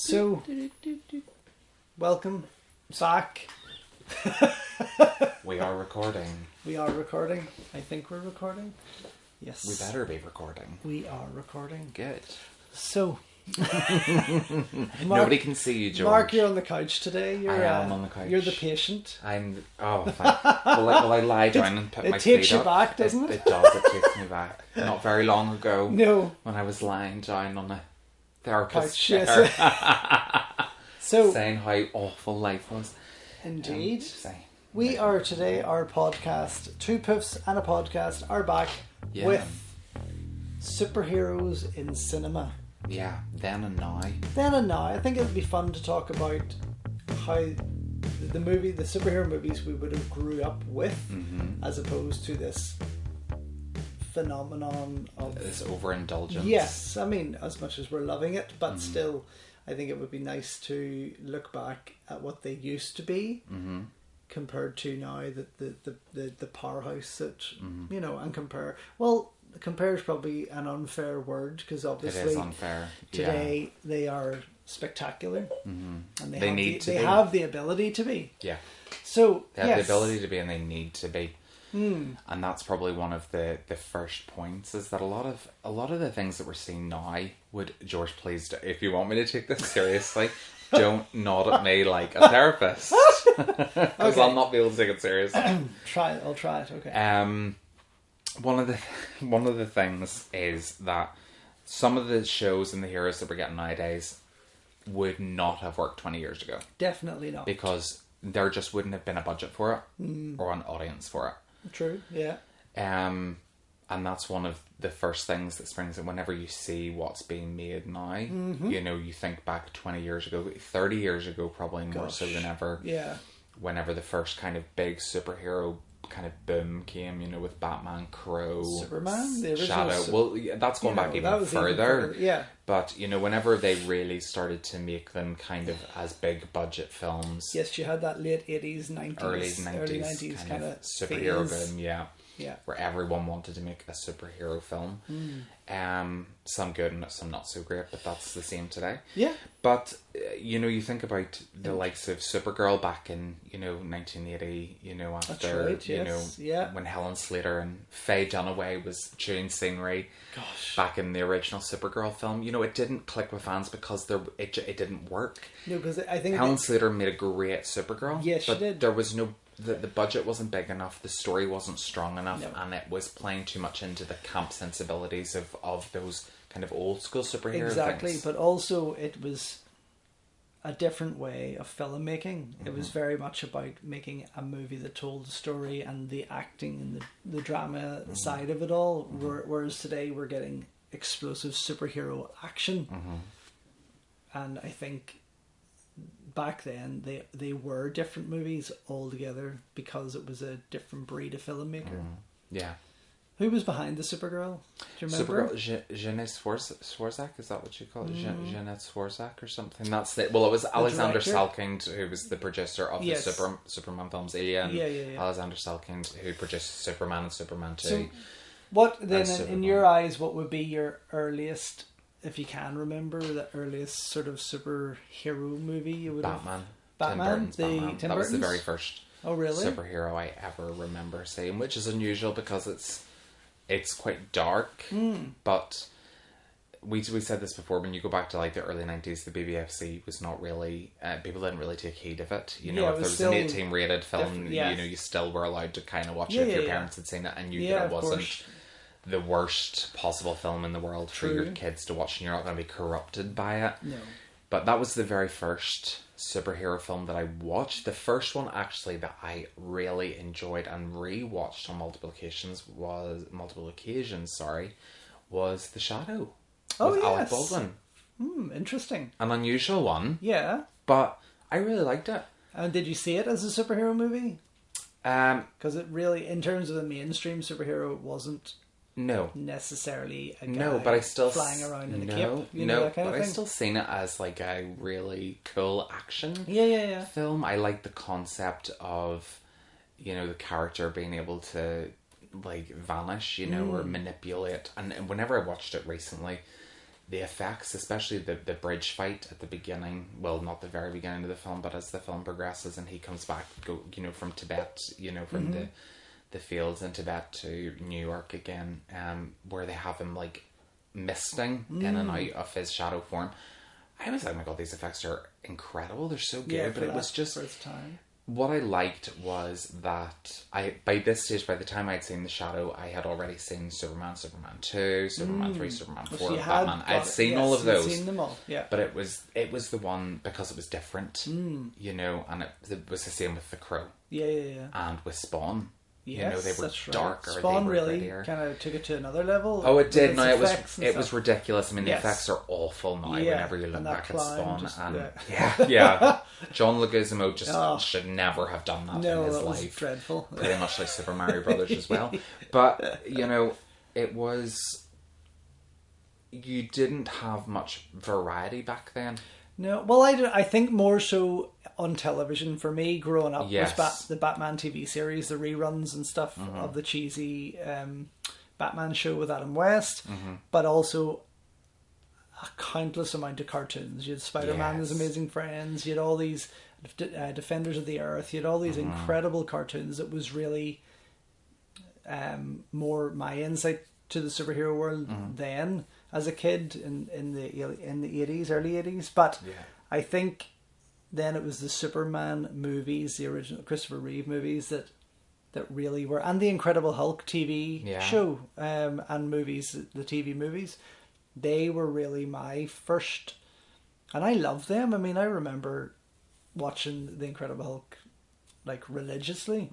So, welcome back. We are recording. We are recording. I think we're recording. Yes. We better be recording. We are recording. Good. So, nobody can see you, George. Mark, you're on the couch today. I am on the couch. You're the patient. I'm. Oh, fine. Will I lie down and put my feet up? It takes you back, doesn't it? It does. It takes me back. Not very long ago. No. When I was lying down on a therapist's Couch, chair, yes. So, saying how awful life was. Indeed. We are today, our podcast, Two Poofs and a Podcast, are back with superheroes in cinema. Yeah, then and now. Then and now. I think it would be fun to talk about how the superhero movies we would have grew up with, as opposed to this phenomenon of this overindulgence. Yes, I mean, as much as we're loving it, but still, I think it would be nice to look back at what they used to be compared to now, the powerhouse that and compare. Well, compare is probably an unfair word because obviously it is unfair. Today they are spectacular, and they have have the ability to be. Yeah. So they have the ability to be, and they need to be. And that's probably one of the first points, is that a lot of the things that we're seeing now would, George, please, if you want me to take this seriously, don't nod at me like a therapist, because okay. I'll not be able to take it seriously. I'll try it. Okay. One of the things is that some of the shows and the heroes that we're getting nowadays would not have worked 20 years ago. Definitely not. Because there just wouldn't have been a budget for it or an audience for it. True, yeah. And that's one of the first things that springs in whenever you see what's being made now. You think back 20 years ago, 30 years ago, probably more so than ever. Yeah. Whenever the first kind of big superhero kind of boom came, with Batman, Crow, Superman, the original Shadow. Well, that's going back even further. Yeah. But, whenever they really started to make them kind of as big budget films. Yes, you had that late 80s, 90s. Early 90s kind of superhero boom, yeah. Where everyone wanted to make a superhero film. Some good and some not so great, but that's the same today. Yeah. But, you think about the likes of Supergirl back in, 1980, after, that's right, yes. When Helen Slater and Faye Dunaway was chewing scenery. Gosh. Back in the original Supergirl film, it didn't click with fans because it didn't work. No, because I think Helen Slater made a great Supergirl. Yes, she did. There was no... The budget wasn't big enough, the story wasn't strong enough, and it was playing too much into the camp sensibilities of those kind of old school superhero exactly things. But also it was a different way of filmmaking. It was very much about making a movie that told the story and the acting and the drama side of it all, whereas today we're getting explosive superhero action. And I think back then they were different movies altogether because it was a different breed of filmmaker. Yeah. Who was behind the Supergirl? Do you remember? Supergirl, Jeanette Swarzak, is that what you call it? Jeanette Swarzak or something? That's it. Well, it was Alexander Salkind, who was the producer of the Superman films, Alien. Yeah. Alexander Salkind, who produced Superman and Superman 2. So what then, in your eyes, what would be your earliest, if you can remember, the earliest sort of superhero movie you would have? Batman? Batman. That was the very first superhero I ever remember seeing, which is unusual because it's quite dark, but we said this before, when you go back to like the early 90s, the BBFC was not really, people didn't really take heed of it. If there was an 18 rated film, you still were allowed to kind of watch it if your parents had seen it and knew that it wasn't the worst possible film in the world for your kids to watch, and you're not going to be corrupted by it. No. But that was the very first superhero film that I watched. The first one actually that I really enjoyed and rewatched on multiple occasions was The Shadow with Alec Baldwin. Interesting. An unusual one. Yeah. But I really liked it. And did you see it as a superhero movie? Because it really, in terms of the mainstream superhero, it wasn't. No. Necessarily a guy but I still flying around in a cape. That kind of thing. I still seen it as like a really cool action film. I like the concept of, the character being able to like vanish, or manipulate. And whenever I watched it recently, the effects, especially the bridge fight at the beginning, well, not the very beginning of the film, but as the film progresses and he comes back, from Tibet, from the fields in Tibet to New York again, where they have him like misting in and out of his shadow form. I was like, oh my god, these effects are incredible. They're so good, but it was just first time. What I liked was that by this stage, by the time I'd seen The Shadow, I had already seen Superman 2, Superman 3, Superman 4, Batman. I'd seen all of those. Seen them all, yeah. But it was the one because it was different, and it was the same with The Crow. Yeah. And with Spawn. Yes, they were darker. Spawn they were really prettier. Kind of took it to another level. Oh, it did. No, it was ridiculous. I mean, the effects are awful now. Yeah, whenever you look back at Spawn, yeah. John Leguizamo just should never have done that in his life. Was dreadful. Pretty much like Super Mario Brothers as well. But it was. You didn't have much variety back then. No, well, I think more so on television for me growing up was the Batman TV series, the reruns and stuff of the cheesy Batman show with Adam West, but also a countless amount of cartoons. You had Spider-Man and His Amazing Friends, you had all these Defenders of the Earth, you had all these incredible cartoons that was really more my insight to the superhero world then as a kid in the 80s, early 80s. But I think then it was the Superman movies, the original Christopher Reeve movies that really were, and the Incredible Hulk TV show and movies, the TV movies, they were really my first, and I loved them. I mean, I remember watching the Incredible Hulk like religiously.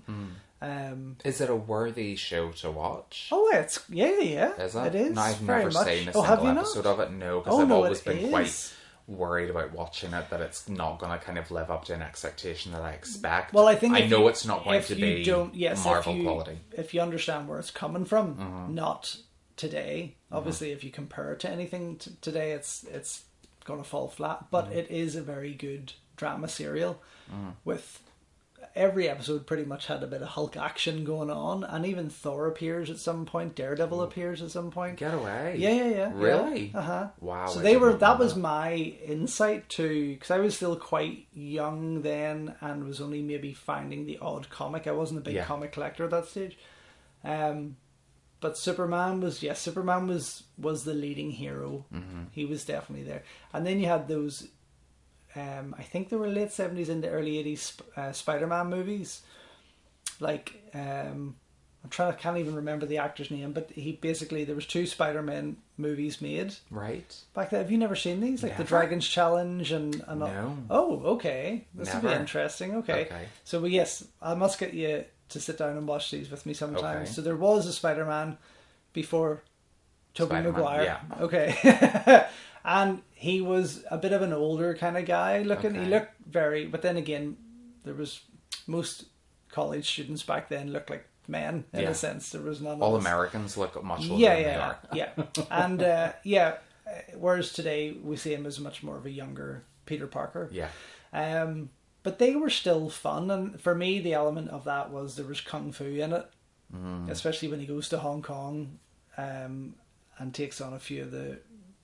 Is it a worthy show to watch? Oh, it's yeah. Is it? It is. No, I've never seen a single episode of it. No, because I've always been quite worried about watching it, that it's not going to kind of live up to an expectation that I expect. Well, I think I know it's not going to be Marvel quality. If you understand where it's coming from, not today. Obviously, if you compare it to anything today, it's going to fall flat. But it is a very good drama serial with. Every episode pretty much had a bit of Hulk action going on, and even Thor appears at some point. Daredevil appears at some point. Get away! Yeah. Really? Yeah. Wow. So that was my insight to, because I was still quite young then, and was only maybe finding the odd comic. I wasn't a big comic collector at that stage. But Superman was the leading hero. He was definitely there, and then you had those. I think they were late 70s into early 80s Spider-Man movies. Like, I can't even remember the actor's name, but there was 2 Spider-Man movies made. Right. Back then, have you never seen these? Like Never. The Dragon's Challenge and No. Oh, okay. This will be interesting. Okay. So, yes, I must get you to sit down and watch these with me sometime. Okay. So there was a Spider-Man before Tobey Maguire. Yeah. Okay. And he was a bit of an older kind of guy looking. Okay. He looked but then again, there was most college students back then looked like men in a sense. There was none. All Americans look much older than they are. Yeah. And whereas today we see him as much more of a younger Peter Parker. Yeah. But they were still fun, and for me, the element of that was there was kung fu in it, especially when he goes to Hong Kong, and takes on a few of the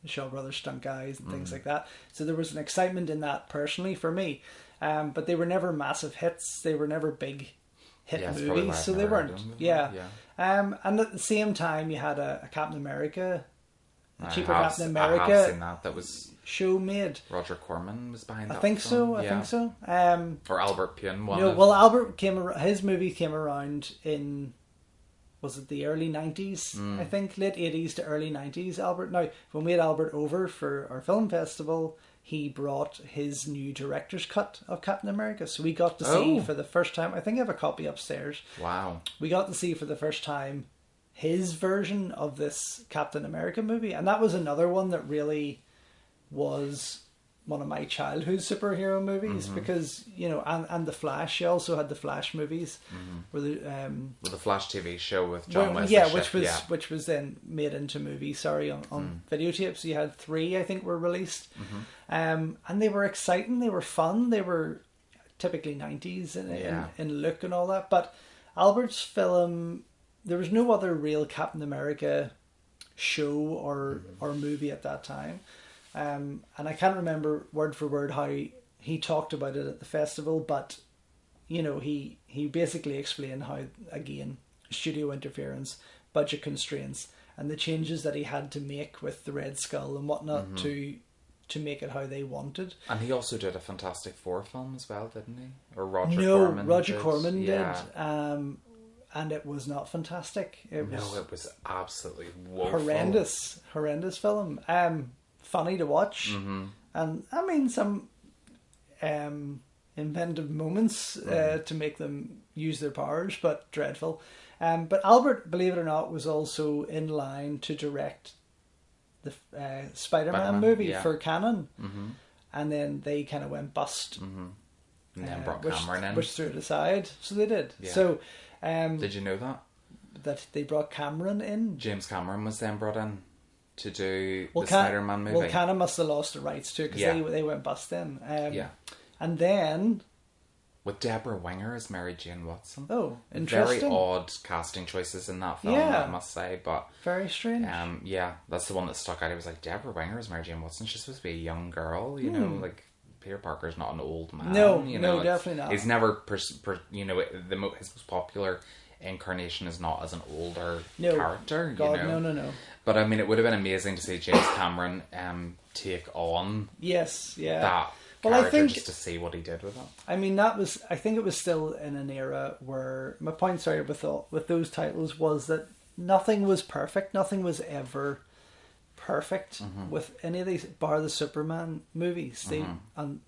Shaw Brothers stunt guys and things like that. So there was an excitement in that personally for me. But they were never massive hits. They were never big hit movies. So they weren't. And at the same time you had a Captain America, a cheaper Captain America. I have seen that. That was show made. Roger Corman was behind that. I think so. Or Albert Pune. His movie came around in, was it the early 90s? I think late 80s to early 90s. Albert. Now, when we had Albert over for our film festival, he brought his new director's cut of Captain America, so we got to see for the first time. I think I have a copy upstairs. Wow. We got to see for the first time his version of this Captain America movie, and that was another one that really was one of my childhood superhero movies, because and the Flash. You also had the Flash movies, where the Flash TV show with John Wesley, which was then made into movies. On videotape. So you had 3, I think, were released, and they were exciting. They were fun. They were typically 90s in look and all that. But Albert's film, there was no other real Captain America show or movie at that time. And I can't remember word for word how he talked about it at the festival, but you know, he basically explained how, again, studio interference, budget constraints, and the changes that he had to make with the Red Skull and whatnot to make it how they wanted. And he also did a Fantastic Four film as well, didn't he? Or Roger Corman did. And it was not fantastic. It was absolutely woeful. Horrendous film. Funny to watch. And I mean, some inventive moments to make them use their powers, but dreadful. But Albert, believe it or not, was also in line to direct the Spider-Man movie for Canon. And then they kind of went bust. And then brought Cameron in. Which threw it aside. So they did. Yeah. So, did you know that? That they brought Cameron in? James Cameron was then brought in to do the Spider-Man movie. Well, Canon must have lost the rights to it because they went bust then. And then... with Deborah Winger as Mary Jane Watson. Oh, interesting. Very odd casting choices in that film, I must say. But very strange. That's the one that stuck out. I was like, Deborah Winger as Mary Jane Watson. She's supposed to be a young girl, you know, like Peter Parker's not an old man. No, you know, definitely not. He's never, his most popular incarnation is not as an older character. God, you know? No. But I mean, it would have been amazing to see James Cameron take on that. Well, I think just to see what he did with it. I mean, I think it was still in an era where my point, with those titles was that nothing was perfect. Nothing was ever perfect with any of these, bar the Superman movies. They one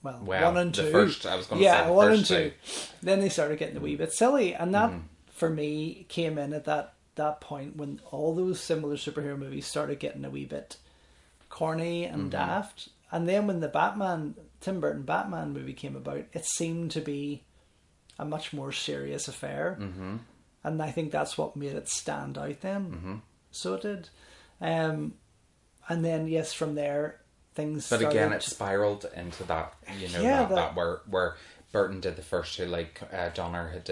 and two. I was going to say one and two. Then they started getting a wee bit silly, and that for me came in at that point when all those similar superhero movies started getting a wee bit corny and daft. And then when the Tim Burton Batman movie came about, it seemed to be a much more serious affair. And I think that's what made it stand out then. So it did. And then, yes, from there, things But started... again, it spiraled into that, you know, that where Burton did the first two, like Donner had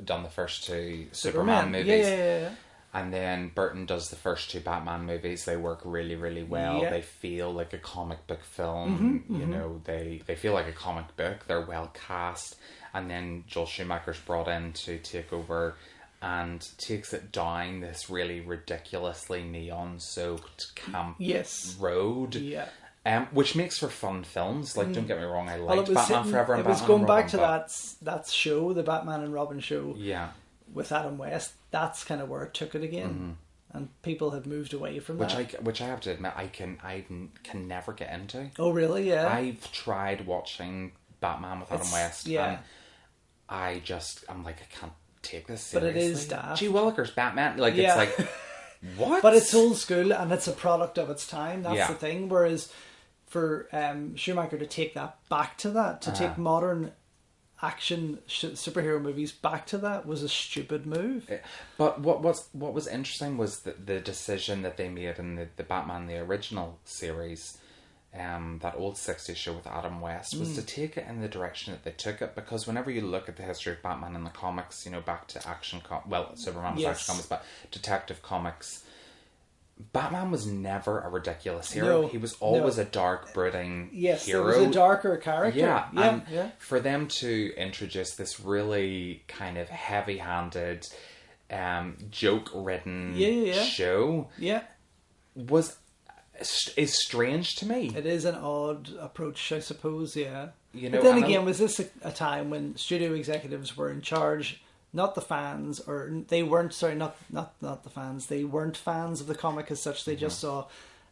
done the first two Superman movies. Yeah. And then Burton does the first two Batman movies. They work really, really well. Yeah. They feel like a comic book film. You know, they feel like a comic book. They're well cast. And then Joel Schumacher's brought in to take over and takes it down this really ridiculously neon-soaked camp road. Yeah. Which makes for fun films. Like, don't get me wrong, I liked Batman Forever and Batman and Robin. It was going back to that show, the Batman and Robin show. Yeah. With Adam West, that's kind of where it took it again, and people had moved away from that. Which I have to admit, I can never get into. Oh, really? Yeah. I've tried watching Batman with Adam West, and I'm like, I can't take this seriously. But it is daft. Gee Willikers, Batman, like it's like what? But it's old school, and it's a product of its time. That's the thing. Whereas for Schumacher to take that back to that, to take modern action superhero movies back to that was a stupid move. But what was interesting was the decision that they made in the Batman the original series, that old 60s show with Adam West, was to take it in the direction that they took it, because whenever you look at the history of Batman in the comics, you know, back to Superman was action comics, but Detective Comics, Batman was never a ridiculous hero. He was always a dark, brooding hero. There was a darker character. Yeah. For them to introduce this really kind of heavy-handed, joke-ridden show is strange to me. It is an odd approach, I suppose, yeah. You know, but then again, was this a time when studio executives were in charge, not the fans, or they weren't, sorry, not the fans, they weren't fans of the comic as such, they just saw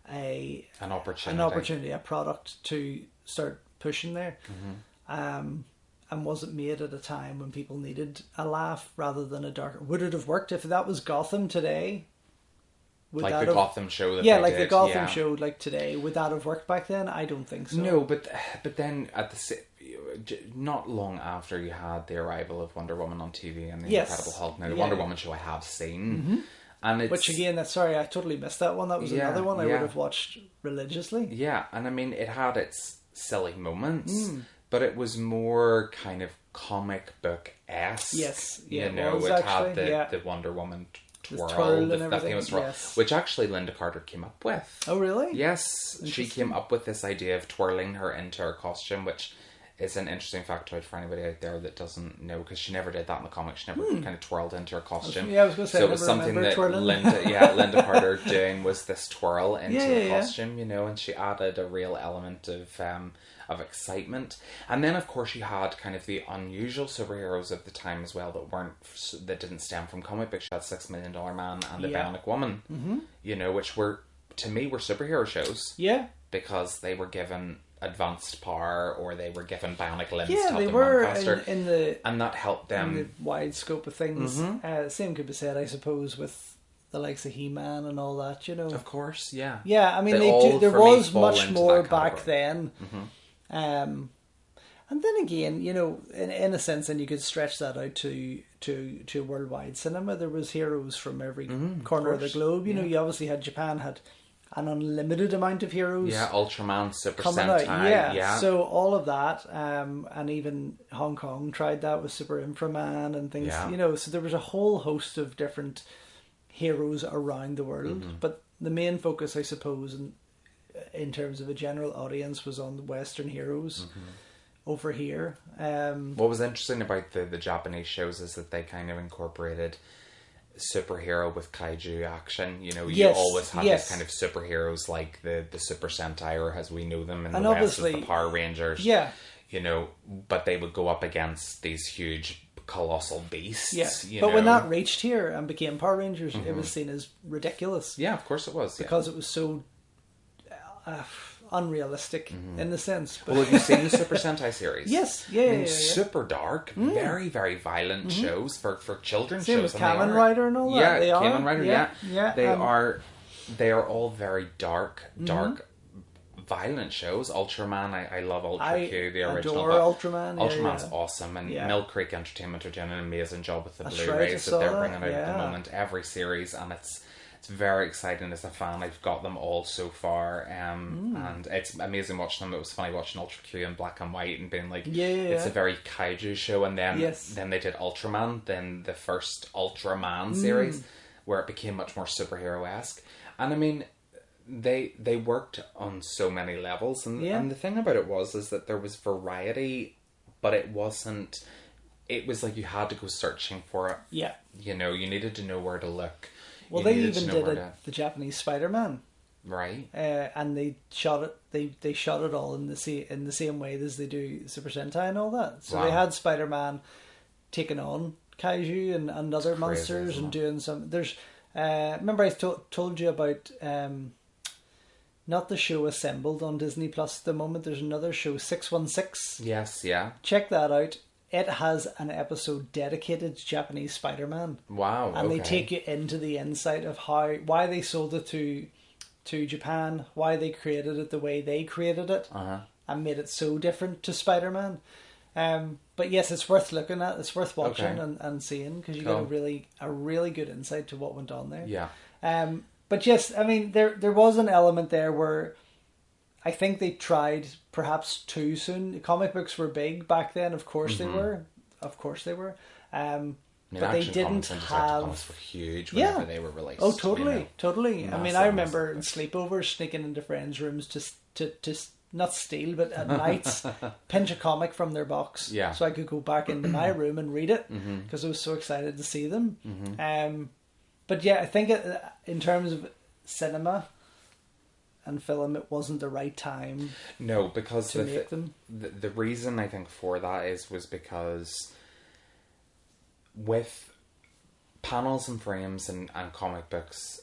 an opportunity, a product to start pushing there. And was it made at a time when people needed a laugh rather than a darker... Would it have worked if that was Gotham today? Like the Gotham show that the Gotham show like today, would that have worked back then? I don't think so. No, but then not long after you had the arrival of Wonder Woman on TV and the Incredible Hulk. Now the Wonder Woman show I have seen, and it's, which again, I totally missed that one. That was another one I would have watched religiously. Yeah, and I mean it had its silly moments, but it was more kind of comic book-esque. Yes, you know, it had the Wonder Woman twirl, and that famous twirl, yes. which actually Linda Carter came up with. Oh, really? Yes, she came up with this idea of twirling her into her costume, which is an interesting factoid for anybody out there that doesn't know, because she never did that in the comics. She never kind of twirled into her costume. Yeah, I was going to say, so it was something that Linda Carter doing was this twirl into the costume, you know, and she added a real element of excitement. And then, of course, you had kind of the unusual superheroes of the time as well that didn't stem from comic books. You had $6 Million Man and the Bionic Woman, you know, which were superhero shows. Yeah. Because they were given advanced power, or they were given bionic limbs to yeah, help they them were run faster. And that helped them. In the wide scope of things. Same could be said, I suppose, with the likes of He-Man and all that, you know. Of course, yeah. Yeah, I mean, there was much more back then. And then again, you know, in a sense, and you could stretch that out to worldwide cinema. There was heroes from every corner of the globe. You know, you obviously had Japan had an unlimited amount of heroes. Yeah, Ultraman, Super coming Sentai. out. Yeah. So all of that, and even Hong Kong tried that with Super Inframan and things. Yeah. You know, so there was a whole host of different heroes around the world. But the main focus, I suppose, in terms of a general audience, was on the Western heroes over here. What was interesting about the Japanese shows is that they kind of incorporated superhero with kaiju action. You know, you always have these kind of superheroes like the Super Sentai, or as we know them in the West as the Power Rangers. Yeah. You know, but they would go up against these huge colossal beasts. Yeah. But when that reached here and became Power Rangers, it was seen as ridiculous. Yeah, of course it was. Because it was so unrealistic in the sense. But well, have you seen the Super Sentai series? Yes, yeah. Super dark, very, very violent shows for children's Same shows. Same with Kamen Rider and all that. Yeah, Kamen Rider, yeah. They are all very dark, violent shows. Ultraman, I love Ultra Q, the original. I adore Ultraman. Ultraman's awesome, and Mill Creek Entertainment are doing an amazing job with the Blu-rays that they're bringing out at the moment. Every series, and it's very exciting as a fan. I've got them all so far, and it's amazing watching them. It was funny watching Ultra Q in black and white and being like, it's a very kaiju show. And then they did Ultraman, then the first Ultraman series, where it became much more superhero-esque. And I mean, they worked on so many levels, and the thing about it is that there was variety, but it wasn't. It was like you had to go searching for it. Yeah, you know, you needed to know where to look. Well, they even did the Japanese Spider-Man, right? And they shot it. They shot it all in the same way as they do Super Sentai and all that. So they had Spider-Man taking on kaiju and other monsters and doing some. There's remember I told you about not the show Assembled on Disney Plus at the moment. There's another show, 616. Yes, yeah. Check that out. It has an episode dedicated to Japanese Spider-Man. Wow! And they take you into the insight of why they sold it to Japan, why they created it the way they created it, and made it so different to Spider-Man. But yes, it's worth looking at. It's worth watching and seeing, because you get a really good insight to what went on there. Yeah. But yes, I mean there was an element there where I think they tried perhaps too soon. Comic books were big back then. Of course they were. Of course they were. But they didn't have. Comics were huge whenever they were released. Oh, totally, you know? totally. Massive, I mean, I remember in sleepovers sneaking into friends' rooms to not steal, but at nights pinch a comic from their box, so I could go back into my room and read it because I was so excited to see them. But yeah, I think in terms of cinema and film, it wasn't the right time. No, because to make them. The reason I think for that was because with panels and frames and comic books,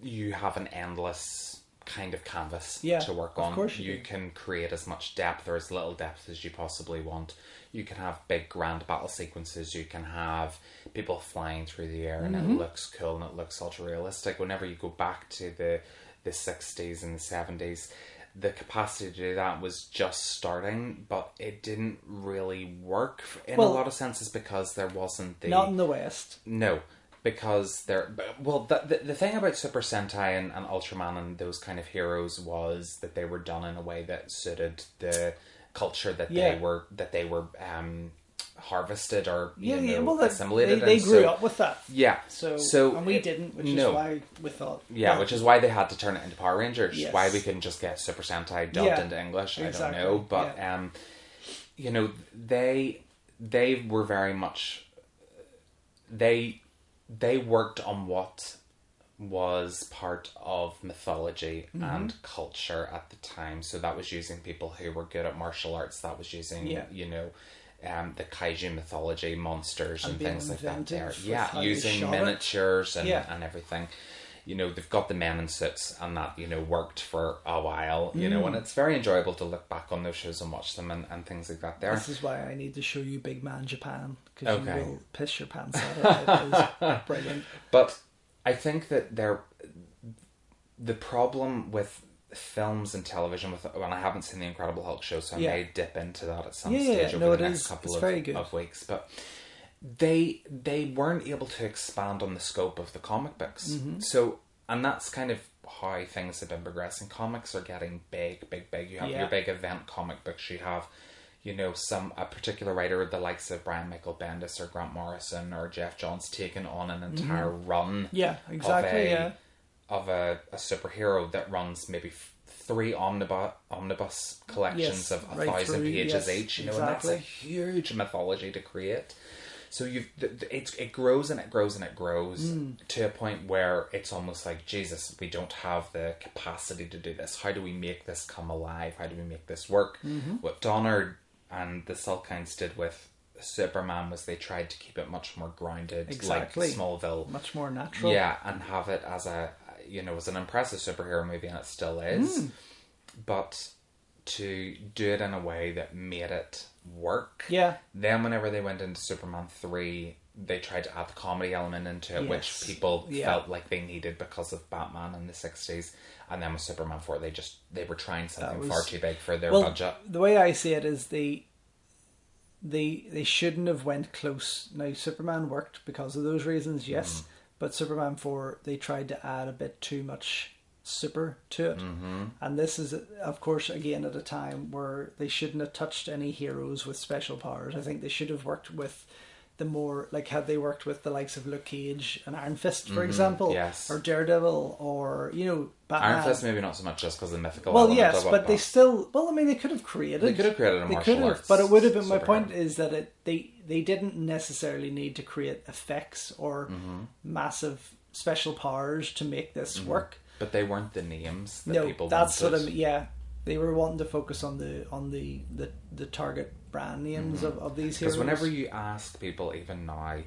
you have an endless kind of canvas to work on. Of course you can create as much depth or as little depth as you possibly want. You can have big grand battle sequences. You can have people flying through the air, and it looks cool and it looks ultra realistic. Whenever you go back to the 60s and the 70s, the capacity to do that was just starting, but it didn't really work in a lot of senses because there wasn't not in the West. No, because the thing about Super Sentai and Ultraman and those kind of heroes was that they were done in a way that suited the culture that they were harvested or assimilated. They grew up with that. Yeah. So and we didn't, which is why we thought. Yeah, which is why they had to turn it into Power Rangers. Yes. Why we couldn't just get Super Sentai dubbed into English. Exactly. I don't know, but they were very much they worked on what was part of mythology and culture at the time. So that was using people who were good at martial arts. That was using, the kaiju mythology, monsters and things like that there. Yeah, using miniatures and everything. They've got the men in suits and that, worked for a while, and it's very enjoyable to look back on those shows and watch them and things like that there. This is why I need to show you Big Man Japan, because you will piss your pants out. It is brilliant. But I think that the problem with films and television, I haven't seen the Incredible Hulk show, so I may dip into that at some stage over the next couple of weeks, but they weren't able to expand on the scope of the comic books. So, and that's kind of how things have been progressing. Comics are getting big. You have your big event comic books. You have, a particular writer, the likes of Brian Michael Bendis or Grant Morrison or Jeff Johns, taking on an entire run. Yeah, exactly. Of a superhero that runs maybe 3 omnibus collections of 1,000 pages each. And that's a huge mythology to create. So it grows and it grows and it grows to a point where it's almost like, Jesus, we don't have the capacity to do this. How do we make this come alive? How do we make this work? What Donner and the Silkines did with Superman was they tried to keep it much more grounded, like Smallville. Much more natural. Yeah, and have it as as an impressive superhero movie, and it still is. But to do it in a way that made it work. Yeah. Then whenever they went into Superman 3, they tried to add the comedy element into it, which people felt like they needed because of Batman in the 60s. And then with Superman 4, they were trying something far too big for their budget. The way I see it is they shouldn't have went close. Now, Superman worked because of those reasons, yes. But Superman 4, they tried to add a bit too much super to it. And this is, of course, again at a time where they shouldn't have touched any heroes with special powers. I think they should have worked with the more, like, had they worked with the likes of Luke Cage and Iron Fist, for example, or Daredevil, or Batman. Iron Fist maybe not so much just because of the mythical element of it, but they still, they could have created a martial arts, but it would have been, my point is that they didn't necessarily need to create effects or massive special powers to make this work. But they weren't the names that people wanted. That's what I mean. Yeah, they were wanting to focus on the target brand names of these heroes. Because whenever you ask people, even now,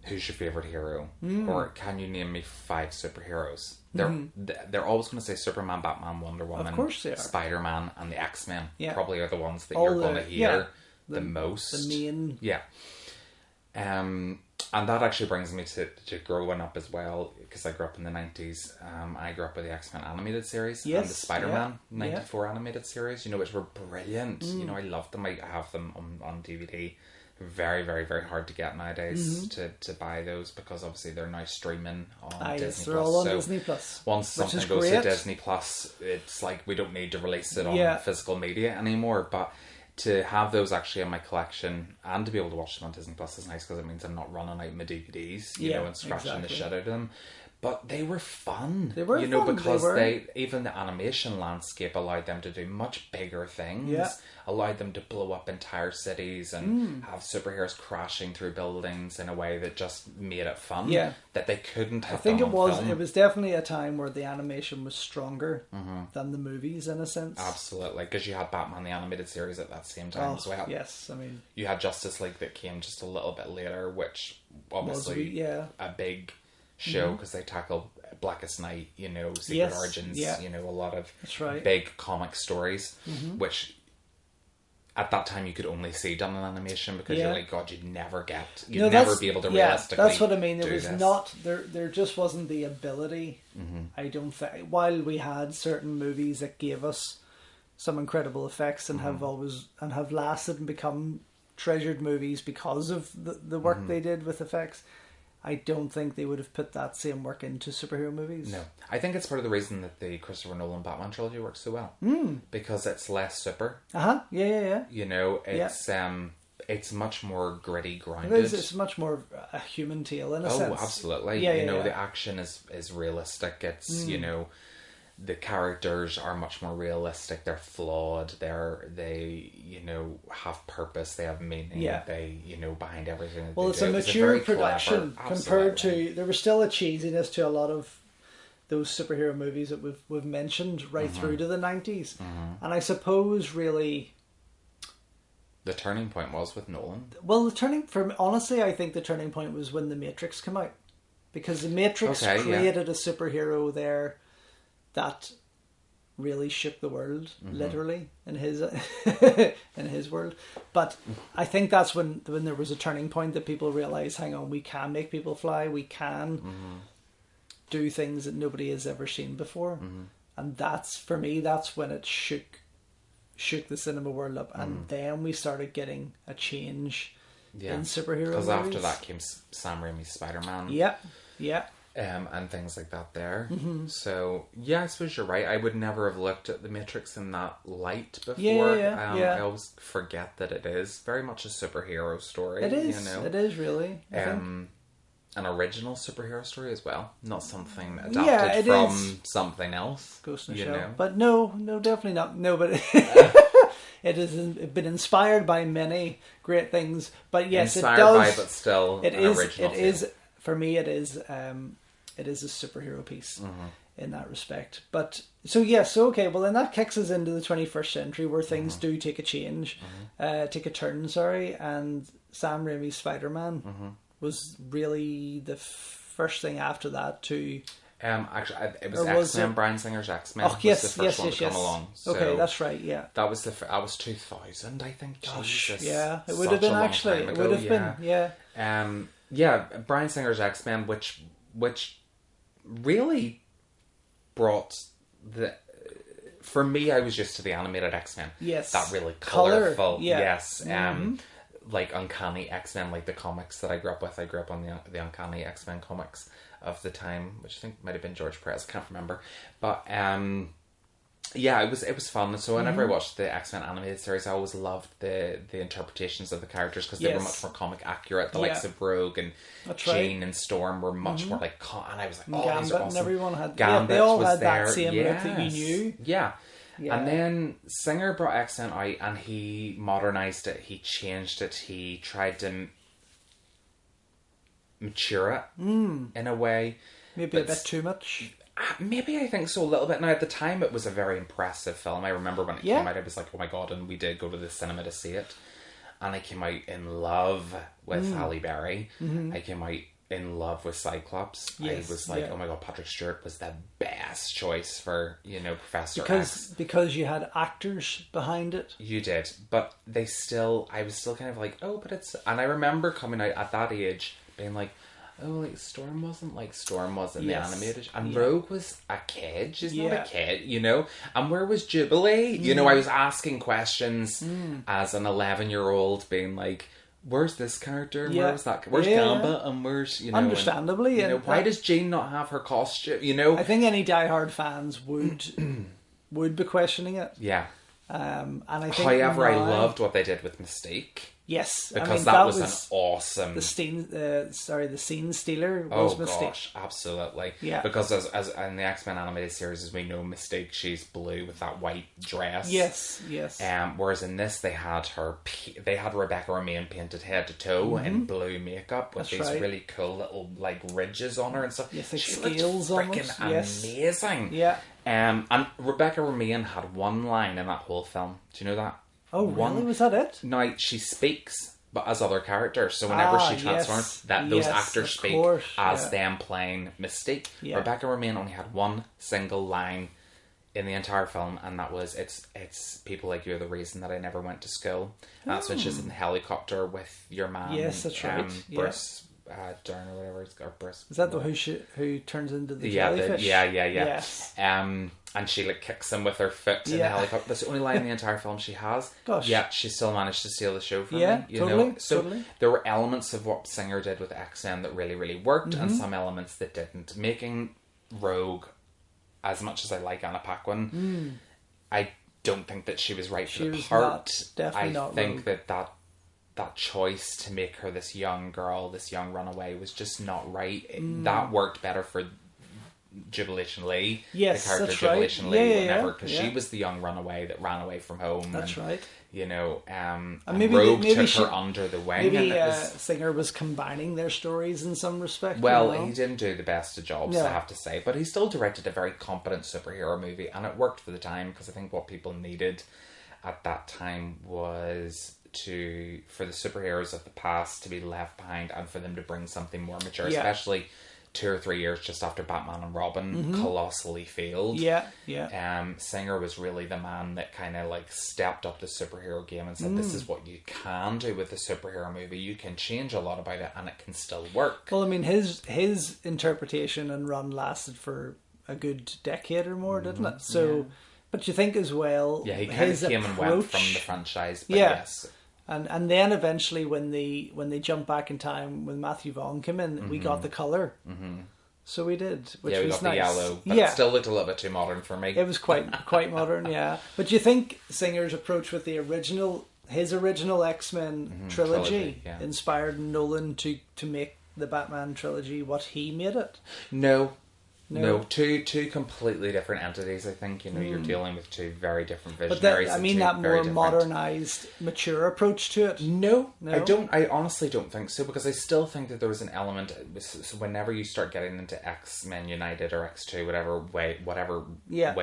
who's your favorite hero, or can you name me 5 superheroes, they're always going to say Superman, Batman, Wonder Woman, of course they are. Spider-Man, and the X-Men. Probably are the ones that you're going to hear the most. The main. Yeah. And that actually brings me to growing up as well, because I grew up in the 90s. I grew up with the X-Men animated series and the Spider-Man 94 animated series, which were brilliant. I loved them. I have them on DVD. Very, very, very hard to get nowadays to buy those, because obviously they're now streaming on Disney Plus. They're all on Disney Plus. Once something goes to Disney Plus, it's like we don't need to release it on physical media anymore. But to have those actually in my collection and to be able to watch them on Disney Plus is nice, because it means I'm not running out my DVDs, and scratching the shit out of them. But they were fun. They were fun. Because even the animation landscape allowed them to do much bigger things. Yeah. Allowed them to blow up entire cities and have superheroes crashing through buildings in a way that just made it fun. Yeah. That they couldn't have done on film. It was definitely a time where the animation was stronger than the movies, in a sense. Absolutely. Because you had Batman the Animated Series at that same time as well. Yes, I mean... You had Justice League that came just a little bit later, which obviously a big show, because they tackle Blackest Night, Secret Origins, a lot of big comic stories, which at that time you could only see done in animation, because you're like, God, you'd never be able to realistically that's what I mean. There was not, there just wasn't the ability, I don't think, while we had certain movies that gave us some incredible effects and have lasted and become treasured movies because of the work they did with effects, I don't think they would have put that same work into superhero movies. No. I think it's part of the reason that the Christopher Nolan Batman trilogy works so well. Because it's less super. Yeah. It's it's much more gritty, grounded. It is. It's much more a human tale in a sense. Oh, absolutely. Yeah, you know, the action is realistic. It's you know, the characters are much more realistic. They're flawed. They you know, have purpose. They have meaning. Yeah. They, you know, behind everything. That Well, they it's do. a mature production compared to. There was still a cheesiness to a lot of those superhero movies that we've mentioned right through to the 90s, and I suppose really. The turning point was with Nolan. Well, honestly, I think the turning point was when The Matrix came out, because The Matrix created a superhero there that really shook the world, literally in his in his world. But I think that's when there was a turning point that people realized, hang on, we can make people fly, we can do things that nobody has ever seen before, and that's for me. That's when it shook the cinema world up, and then we started getting a change in superhero movies. Because after that came Sam Raimi's Spider-Man. Yeah. And things like that there. So, yeah, I suppose you're right. I would never have looked at The Matrix in that light before. I always forget that it is very much a superhero story. It is. You know? It is, really. An original superhero story as well. Not something adapted from something else. Ghost in the Shell. Shell. But no, definitely not. No, but it has been inspired by many great things. But yes, inspired it does. By, but still it an is, original. It is, for me, it is a superhero piece in that respect. But so okay. Well, then that kicks us into the 21st century, where things do take a change, take a turn. Sorry, and Sam Raimi's Spider-Man was really the first thing after that to. Actually, it was X-Men. Bryan Singer's X-Men. Oh, yes, was the first one to come along. So okay, that's right. Yeah, that was that was 2000, I think. Gosh, Jesus, yeah, it would have been actually. It would have been, yeah. Yeah, Bryan Singer's X-Men, which really brought the. For me, I was used to the animated X-Men. Yes, that really colourful. Yeah. Yes, like Uncanny X-Men, like the comics that I grew up with. I grew up on the Uncanny X-Men comics of the time, which I think might have been George Perez. I can't remember, but yeah, it was fun. So whenever I watched the X-Men animated series, I always loved the interpretations of the characters, because they were much more comic accurate. The likes of Rogue and Jane and Storm were much more like, and I was like, oh, Gambit, these are awesome. And everyone had Gambit they all was had there. that same look that you knew. Yeah. And then Singer brought X-Men out, and he modernized it. He changed it. He tried to mature it in a way. Maybe a bit too much. Maybe I think so, a little bit. Now, at the time, it was a very impressive film. I remember when it came out, I was like, oh my god, and we did go to the cinema to see it. And I came out in love with Halle Berry. I came out in love with Cyclops. Yes, I was like, oh my god, Patrick Stewart was the best choice for, Professor X. Because you had actors behind it. You did. But I was still kind of like, oh, but it's... And I remember coming out at that age being like, oh, like Storm wasn't like Storm was in the animated, and Rogue was a kid. She's not a kid, And where was Jubilee? I was asking questions as an 11-year-old, being like, where's this character? And where's that? Where's Gambit? And where's understandably, and, why does Jean not have her costume? I think any diehard fans would be questioning it. Yeah. And I think however, I loved what they did with Mystique. Yes, because that was an awesome. The scene stealer was Mystique. Oh gosh, absolutely. Yeah, because as in the X-Men animated series, as we know, Mystique, she's blue with that white dress. Yes. Whereas in this, they had Rebecca Romijn painted head to toe in blue makeup with these really cool little like ridges on her and stuff. Yes, like she scales looked freaking amazing. Yeah. And Rebecca Romijn had one line in that whole film. Do you know that? Oh, really? Was that it? Now, she speaks, but as other characters. So whenever she transforms, those actors speak as them playing Mystique. Yeah. Rebecca Romijn only had one single line in the entire film, and that was, it's people like you're the reason that I never went to school. And that's when she's in the helicopter with your man. Yes, that's right. Bruce Dern or whatever it's called. Bruce. Is that the who turns into the jellyfish? Yeah. Yes. And she like kicks him with her foot in the helicopter. That's the only line in the entire film she has. Gosh. Yeah, she still managed to steal the show from me. Totally. So totally. There were elements of what Singer did with X-Men that really, really worked, and some elements that didn't. Making Rogue, as much as I like Anna Paquin, I don't think that she was right for the part. Definitely not. I think that that choice to make her this young girl, this young runaway, was just not right. That worked better for Jubilation Lee, yes, the character that's Jubilation right. Lee, whatever, because she was the young runaway that ran away from home. That's right. You know, and maybe Rogue took her under the wing. Maybe and Singer was combining their stories in some respect. Well, he didn't do the best of jobs, I have to say, but he still directed a very competent superhero movie, and it worked for the time, because I think what people needed at that time was for the superheroes of the past to be left behind, and for them to bring something more mature, especially 2 or 3 years just after Batman and Robin colossally failed. Singer was really the man that kind of like stepped up the superhero game and said, this is what you can do with the superhero movie. You can change a lot about it and it can still work. Well, I mean, his interpretation and run lasted for a good decade or more, didn't it? So, but you think as well, he kind of came and went from the franchise, but yes. And then eventually when they jumped back in time, when Matthew Vaughn came in, we got the colour. So we did, which we was got nice. The yellow, but it still looked a little bit too modern for me. It was quite modern, yeah. But you think Singer's approach with his original X-Men trilogy inspired Nolan to make the Batman trilogy what he made it? No, two completely different entities. I think you're dealing with two very different visionaries. But that more modernised, mature approach to it. No, I don't. I honestly don't think so, because I still think that there was an element. So whenever you start getting into X-Men United or X2, whatever way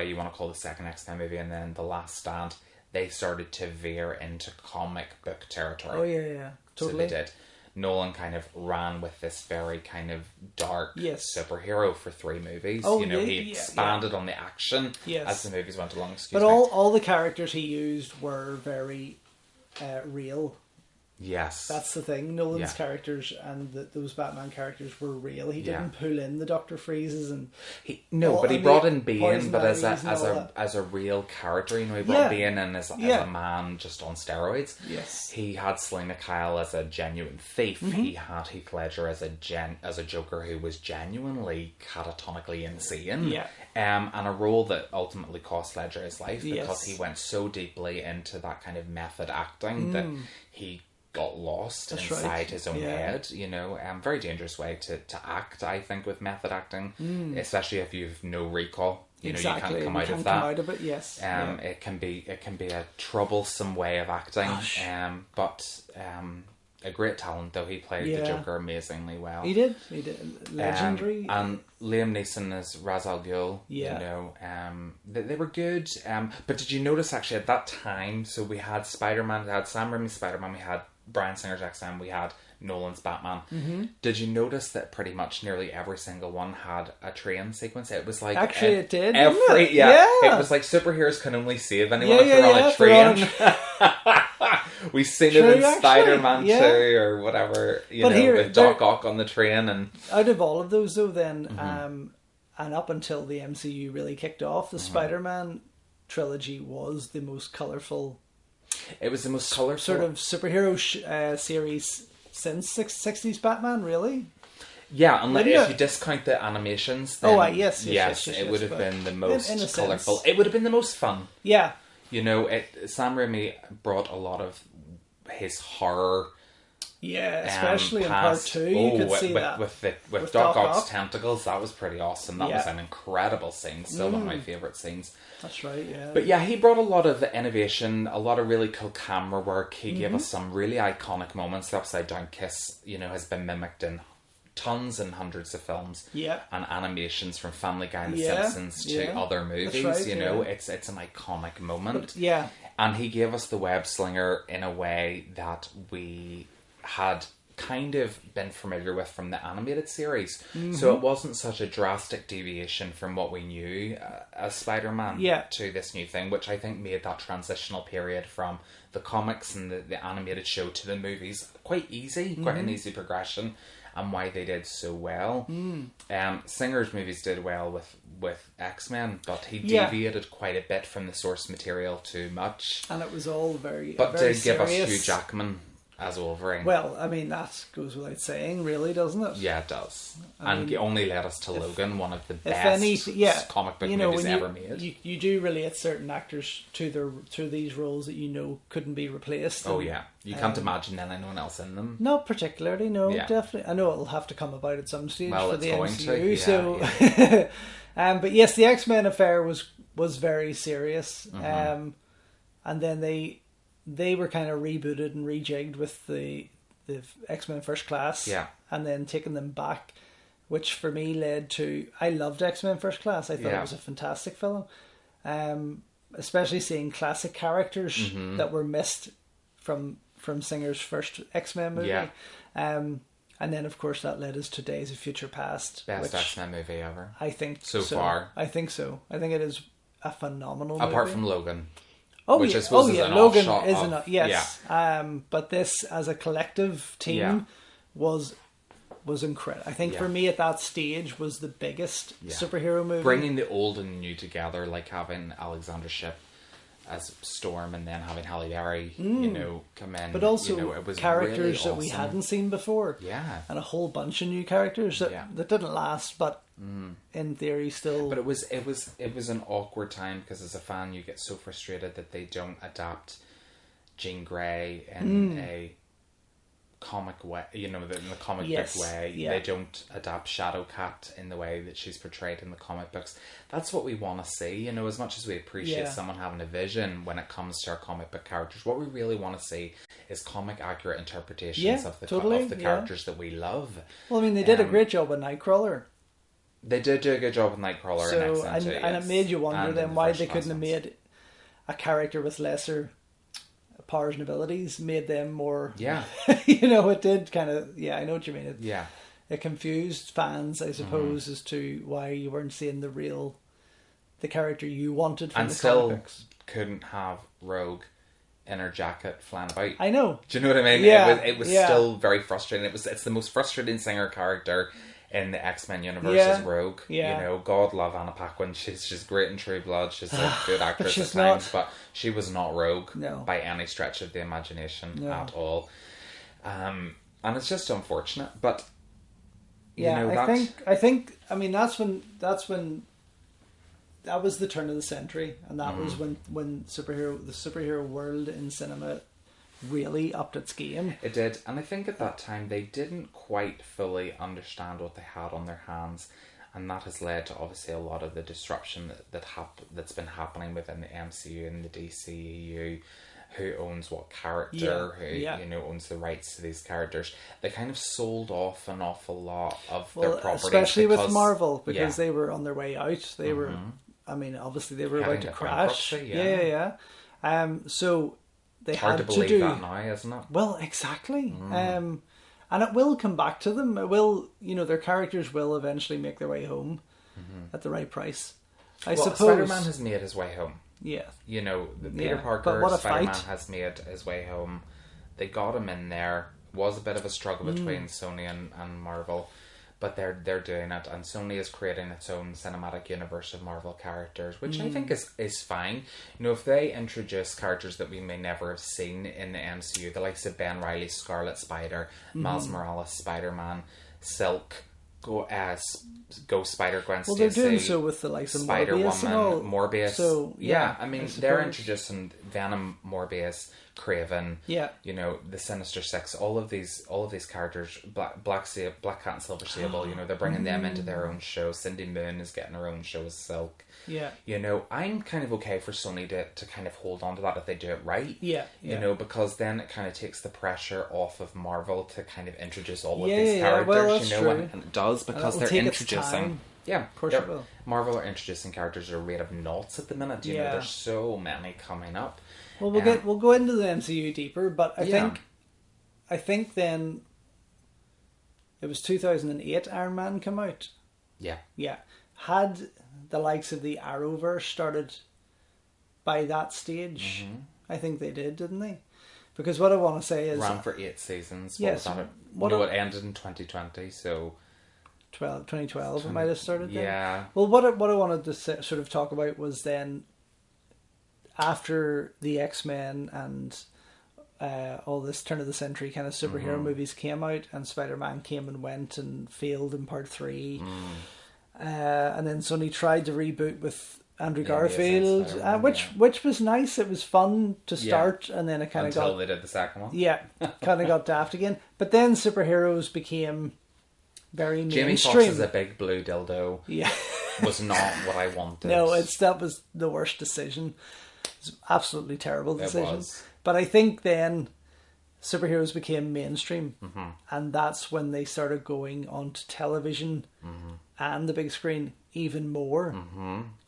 you want to call the second X-Men movie, and then The Last Stand, they started to veer into comic book territory. Oh yeah, totally. So they did. Nolan kind of ran with this very kind of dark superhero for 3 movies. He expanded on the action as the movies went along. But all the characters he used were very real. Yes. That's the thing. Nolan's characters and those Batman characters were real. He didn't pull in the Dr. Freezes and... He brought in Bane, but as a real character. He brought Bane in as a man just on steroids. Yes. He had Selena Kyle as a genuine thief. He had Heath Ledger as a Joker who was genuinely catatonically insane. Yeah. And a role that ultimately cost Ledger his life, because he went so deeply into that kind of method acting that he got lost inside his own head. Very dangerous way to act, I think, with method acting, especially if you've no recall. You can't come out of that. Come out of it, yes. It can be a troublesome way of acting. But a great talent, though. He played the Joker amazingly well. He did. Legendary. And Liam Neeson as Ra's al Ghul. They were good. But did you notice actually at that time? So we had Spider-Man. We had Sam Raimi's Spider-Man. We had Bryan Singer's X-Men, we had Nolan's Batman. Did you notice that pretty much nearly every single one had a train sequence? It was like... Actually, it did, It was like superheroes can only save anyone if they're on a train. We've seen it in Spider-Man 2 or whatever, with Doc Ock on the train. And out of all of those, though, then, and up until the MCU really kicked off, the Spider-Man trilogy was the most colourful... It was the most colourful sort of superhero series since 60s Batman, really. Yeah, unless if you discount the animations, then yes, it would have been the most colourful. It would have been the most fun. Yeah. Sam Raimi brought a lot of his horror. Yeah, especially in part 2, you could see that. With Doc Ock's tentacles, that was pretty awesome. That was an incredible scene. Still one of my favourite scenes. That's right, yeah. But yeah, he brought a lot of innovation, a lot of really cool camera work. He gave us some really iconic moments. The Upside Down Kiss, has been mimicked in tons and hundreds of films. Yeah. And animations from Family Guy and The Simpsons to other movies. Right, it's an iconic moment. But, and he gave us the web slinger in a way that we had kind of been familiar with from the animated series. So it wasn't such a drastic deviation from what we knew as Spider-Man to this new thing, which I think made that transitional period from the comics and the animated show to the movies quite easy, quite an easy progression, and why they did so well. Singer's movies did well with X-Men, but he deviated quite a bit from the source material too much. And it was all very But very did give us serious. Hugh Jackman as Wolverine. Well, I mean, that goes without saying, really, doesn't it? Yeah, it does. And it only led us to Logan, one of the best comic book movies ever made. You do relate certain actors to these roles that couldn't be replaced. Oh, yeah. You can't imagine anyone else in them. Not particularly, no, definitely. I know it'll have to come about at some stage for the MCU. But yes, the X-Men affair was very serious. And then they were kind of rebooted and rejigged with the X-Men First Class, and then taking them back, which for me led to... I loved X-Men First Class. I thought it was a fantastic film, especially seeing classic characters that were missed from Singer's first X-Men movie. And then, of course, that led us to Days of Future Past. Best X-Men movie ever. I think so far. I think so. I think it is a phenomenal movie. Apart from Logan. Oh, which yeah. I suppose is an Logan offshot is of, yes. But this, as a collective team, was incredible. I think for me at that stage was the biggest superhero movie. Bringing the old and new together, like having Alexander Shipp as Storm and then having Halle Berry, come in. But also it was characters really that we hadn't seen before. Yeah. And a whole bunch of new characters that didn't last, but in theory still... But it was an awkward time because as a fan you get so frustrated that they don't adapt Jean Grey in a comic way, in the comic book way. They don't adapt Shadowcat in the way that she's portrayed in the comic books. That's what we want to see, as much as we appreciate someone having a vision when it comes to our comic book characters. What we really want to see is comic accurate interpretations of the characters that we love. Well, I mean, they did a great job with Nightcrawler. They did do a good job with Nightcrawler and it made you wonder then why they couldn't have made a character with lesser powers and abilities, made them more... Yeah. It did kind of... Yeah, I know what you mean. It confused fans, I suppose, as to why you weren't seeing the character you wanted from the comic books. Couldn't have Rogue in her jacket flying about. I know. Do you know what I mean? Yeah. It was still very frustrating. It's the most frustrating Singer character in the X-Men universe is Rogue. God love Anna Paquin. She's great in True Blood. She's a good actress at times, but she was not Rogue by any stretch of the imagination at all. And it's just unfortunate. But I think that's when that was the turn of the century, and that was when the superhero world in cinema really upped its game. It did, and I think at that time they didn't quite fully understand what they had on their hands, and that has led to obviously a lot of the disruption that's been happening within the MCU and the DCEU. Who owns what character? Who owns the rights to these characters? They kind of sold off an awful lot of their properties, especially with Marvel, because they were on their way out. They were, obviously they were about to crash. So they hard had to believe do that now, isn't it? Well, exactly. And it will come back to them. It will, their characters will eventually make their way home at the right price. I suppose Spider-Man has made his way home. Yeah. Peter Parker, Spider-Man has made his way home. They got him in there. Was a bit of a struggle between Sony and Marvel, but they're doing it, and Sony is creating its own cinematic universe of Marvel characters, which I think is fine. If they introduce characters that we may never have seen in the MCU, the likes of Ben Reilly, Scarlet Spider, Miles Morales, Spider-Man, Silk, Ghost Spider, Gwen Stacy. Well, they're doing so with the likes of Spider-Woman, Morbius. So, they're introducing Venom, Morbius, Kraven. Yeah. The Sinister Six. All of these characters. Black Cat and Silver Sable. They're bringing them into their own show. Cindy Moon is getting her own show as Silk. Yeah. I'm kind of okay for Sony to kind of hold on to that if they do it right. Yeah. Because then it kind of takes the pressure off of Marvel to kind of introduce all of these characters. And it does because they're introducing. Yeah, of course it will. Marvel are introducing characters at a rate of knots at the minute. There's so many coming up. Well, we'll go into the MCU deeper, but I think then it was 2008 Iron Man came out. Yeah. Yeah. Had the likes of the Arrowverse started by that stage? I think they did, didn't they? Because what I want to say is... Ran for 8 seasons. Yes. It ended in 2020, so... 2012 it might have started then. Yeah. Well, what I wanted to sort of talk about was then after the X-Men and all this turn of the century kind of superhero movies came out, and Spider-Man came and went and failed in part 3. And then Sony tried to reboot with Andrew Garfield, which was nice. It was fun to start, and then it kind of got... Until they did the second one. Yeah, kind of got daft again. But then superheroes became very mainstream. Jamie Foxx's a big blue dildo. Yeah. Was not what I wanted. No, that was the worst decision. It was an absolutely terrible decision. It was. But I think then superheroes became mainstream, and that's when they started going onto television and the big screen even more,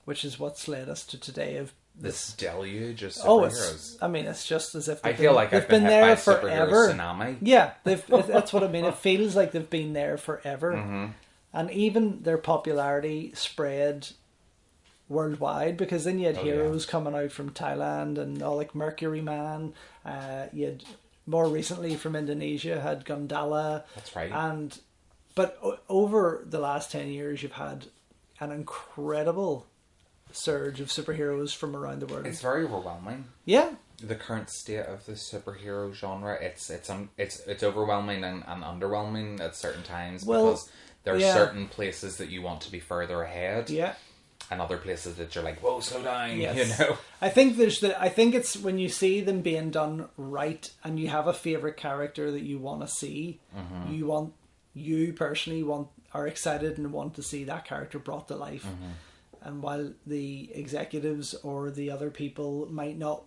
which is what's led us to today of this deluge of superheroes. It's just as if I feel like they've been there forever. Tsunami. Yeah, that's what I mean. It feels like they've been there forever, and even their popularity spread worldwide, because then you had heroes coming out from Thailand and all, like Mercury Man. You had more recently from Indonesia had Gundala. That's right. But over the last 10 years, you've had an incredible surge of superheroes from around the world. It's very overwhelming. Yeah. The current state of the superhero genre, it's overwhelming and underwhelming at certain times, because there are certain places that you want to be further ahead. Yeah. And other places that you're like, whoa, slow down, yes. you know. I think it's when you see them being done right, and you have a favourite character that you want to see, you personally are excited and want to see that character brought to life. And while the executives or the other people might not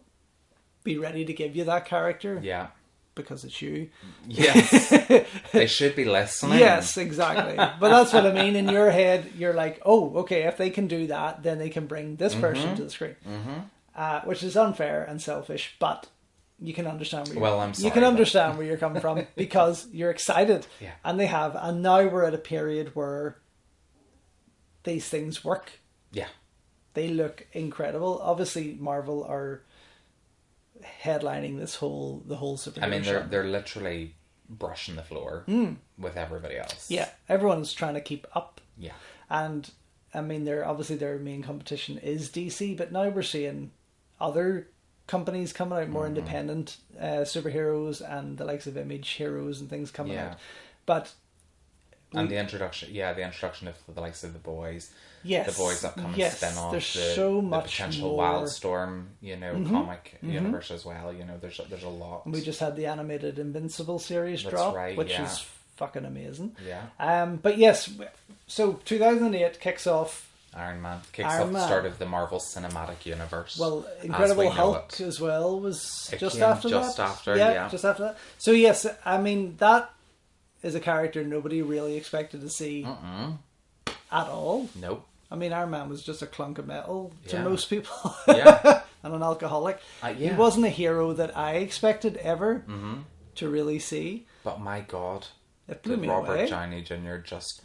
be ready to give you that character, because it's you. Yes. They should be listening. Yes, exactly. But that's what I mean. In your head, you're like, oh, okay, if they can do that, then they can bring this person to the screen. Which is unfair and selfish, but you can understand where you're coming from, because you're excited. Yeah. And they have. And now we're at a period where these things work. Yeah. They look incredible. Obviously, Marvel are headlining the whole superhero. I mean, they're literally brushing the floor with everybody else. Yeah, everyone's trying to keep up. Yeah, and I mean, their main competition is DC, but now we're seeing other companies coming out, more independent superheroes, and the likes of Image heroes and things coming out. But the introduction of the likes of the Boys. Yes. The Boys upcoming spin-off. There's so much potential more. Wildstorm, comic universe as well. There's a lot. And we just had the animated Invincible series drop, which is fucking amazing. Yeah. But yes, so 2008 kicks off. Iron Man kicks off the start of the Marvel Cinematic Universe. Well, Incredible Hulk as well was just after that. So yes, I mean, that is a character nobody really expected to see at all. Nope. I mean, Iron Man was just a clunk of metal to most people. Yeah. And an alcoholic. He wasn't a hero that I expected ever to really see. But my God, it blew me Robert away. Downey Jr. just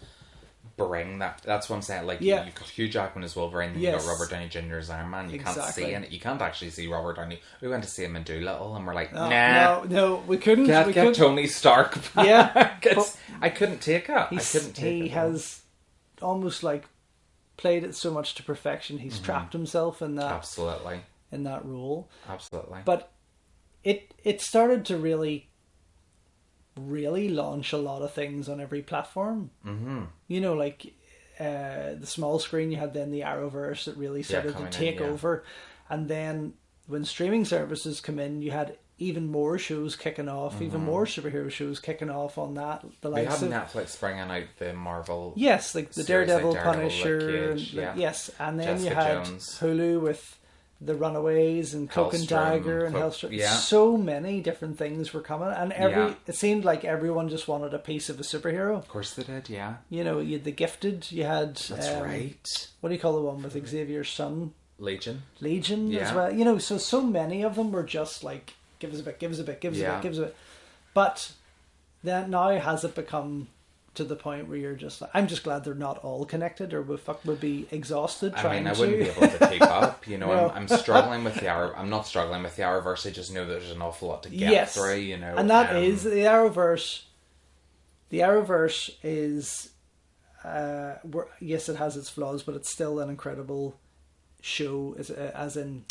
bring that. That's what I'm saying. Like, you've got Hugh Jackman as Wolverine, and you've got Robert Downey Jr. as Iron Man. You can't see it. You can't actually see Robert Downey. We went to see him in Doolittle, and we're like, nah. No, we couldn't. Get Tony Stark back. Yeah. I couldn't take it. He has almost like played it so much to perfection. He's trapped himself in that. Absolutely. In that role. Absolutely. But it started to really launch a lot of things on every platform. Like the small screen, you had then the Arrowverse that really started to take over, and then when streaming services come in, you had even more shows kicking off, even more superhero shows kicking off on that. We had Netflix bringing out the Marvel, like the Daredevil, Punisher, yes, and then Jessica you had Jones. Hulu with the Runaways and Cloak and Dagger and Hellstrom. So many different things were coming, and it seemed like everyone just wanted a piece of a superhero. Of course they did, yeah. You had The Gifted, you had... That's right. What do you call the one with Xavier's son? Legion as well. So many of them were just like, give us a bit, give us a bit, give us a bit, give us a bit. But then now has it become to the point where you're just like, I'm just glad they're not all connected, or would be exhausted trying to. I wouldn't be able to keep up. No. I'm struggling with the Arrow. I'm not struggling with the Arrowverse. I just know there's an awful lot to get through. And that is the Arrowverse. The Arrowverse is, yes, it has its flaws, but it's still an incredible show. As in,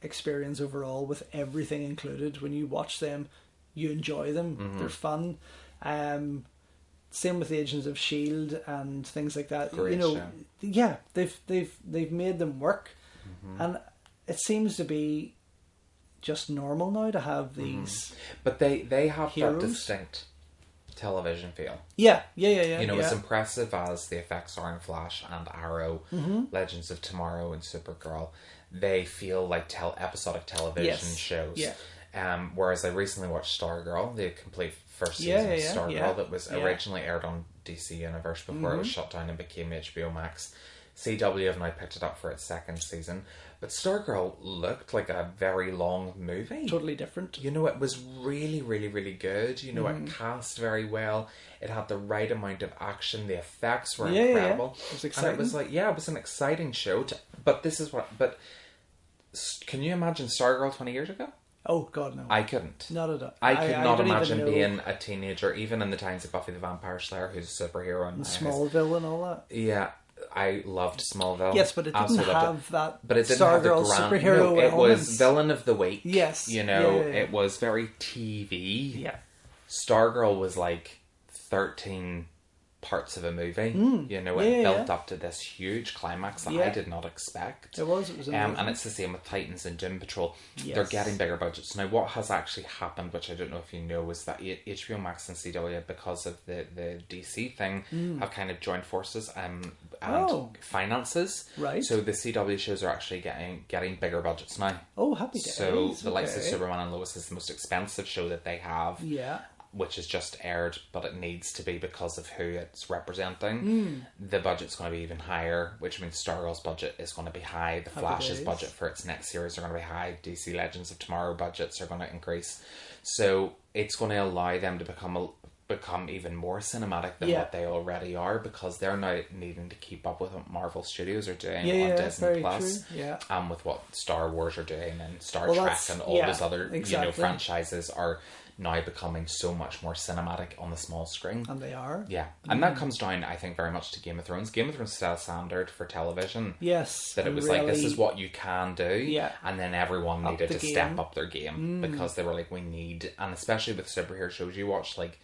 experience overall with everything included. When you watch them, you enjoy them. They're fun. Same with the Agents of S.H.I.E.L.D. and things like that. Great show. Yeah, they've made them work, and it seems to be just normal now to have these. But they have heroes. that distinct television feel. Yeah. As impressive as the effects are in Flash and Arrow, Legends of Tomorrow and Supergirl, they feel like episodic television shows. Yeah. Whereas I recently watched Stargirl, the complete first season of Stargirl that was originally aired on DC Universe before it was shut down and became HBO Max. CW have now picked it up for its second season. But Stargirl looked like a very long movie. Totally different. It was really, really, really good. It cast very well. It had the right amount of action. The effects were incredible. It was exciting. And it was it was an exciting show. But can you imagine Stargirl 20 years ago? Oh, God, no. I couldn't. Not at all. I could not imagine being a teenager, even in the times of Buffy the Vampire Slayer, who's a superhero. And Smallville and all that. Yeah. I loved Smallville. Yes, but it didn't have that. But it didn't have the superhero it was villain of the week. Yes. It was very TV. Yeah. Stargirl was like 13 parts of a movie. It built up to this huge climax that I did not expect. It was amazing. And it's the same with Titans and Doom Patrol. Yes. They're getting bigger budgets. Now, what has actually happened, which I don't know if you know, is that HBO Max and CW, because of the DC thing, have kind of joined forces and finances. Right. So the CW shows are actually getting bigger budgets now. Oh, happy days. So the likes of Superman and Lois is the most expensive show that they have. Yeah. Which is just aired, but it needs to be because of who it's representing. The budget's going to be even higher, which means Stargirl's budget is going to be high. The Flash's budget for its next series are going to be high. DC Legends of Tomorrow budgets are going to increase. So it's going to allow them to become even more cinematic than what they already are, because they're now needing to keep up with what Marvel Studios are doing on Disney Plus, and with what Star Wars are doing and Star Trek and all those other franchises are now becoming so much more cinematic on the small screen. And they are. Yeah. And that comes down, I think, very much to Game of Thrones. Game of Thrones set a standard for television. Yes. That it was like, this is what you can do. Yeah. And then everyone needed to step up their game because they were like, we need... And especially with superhero shows, you watch like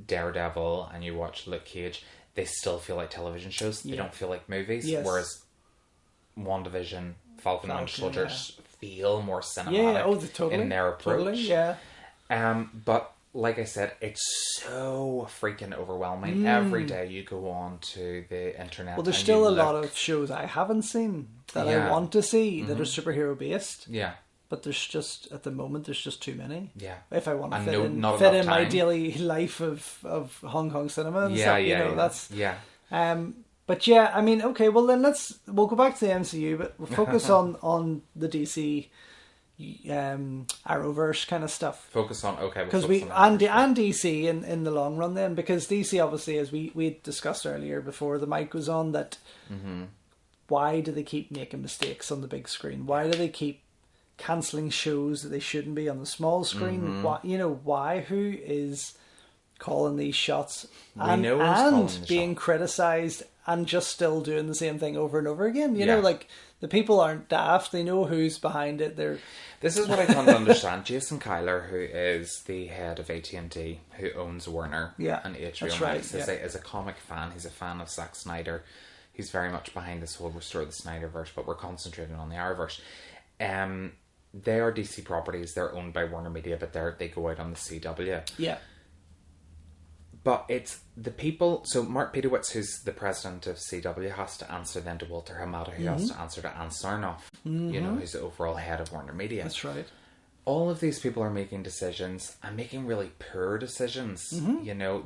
Daredevil and you watch Luke Cage, they still feel like television shows. They don't feel like movies. Yes. Whereas WandaVision, Falcon and Winter Soldier feel more cinematic in their approach. Totally, but like I said, it's so freaking overwhelming. Every day you go on to the internet. Well, there's still a lot of shows I haven't seen that I want to see that are superhero based. Yeah. But there's just, at the moment, there's just too many. Yeah. If I want to fit in my daily life of Hong Kong cinema and stuff, that's... Yeah. But yeah, I mean, okay, well then we'll go back to the MCU, but we'll focus on the DC Arrowverse kind of stuff. Focus on because and DC in the long run then, because DC obviously, as we discussed earlier before the mic was on, that why do they keep making mistakes on the big screen? Why do they keep cancelling shows that they shouldn't be on the small screen? Why? Who is calling these shots and being criticised and just still doing the same thing over and over again? You know, like, the people aren't daft. They know who's behind it. This is what I can't understand. Jason Kyler, who is the head of AT&T, who owns Warner and HBO Max, is a comic fan. He's a fan of Zack Snyder. He's very much behind this whole Restore the Snyderverse, but we're concentrating on the Arrowverse. They are DC properties. They're owned by Warner Media, but they go out on the CW. Yeah. But it's the people... So Mark Pedowitz, who's the president of CW, has to answer then to Walter Hamada, who has to answer to Ann Sarnoff, who's the overall head of Warner Media. That's right. All of these people are making decisions and making really poor decisions.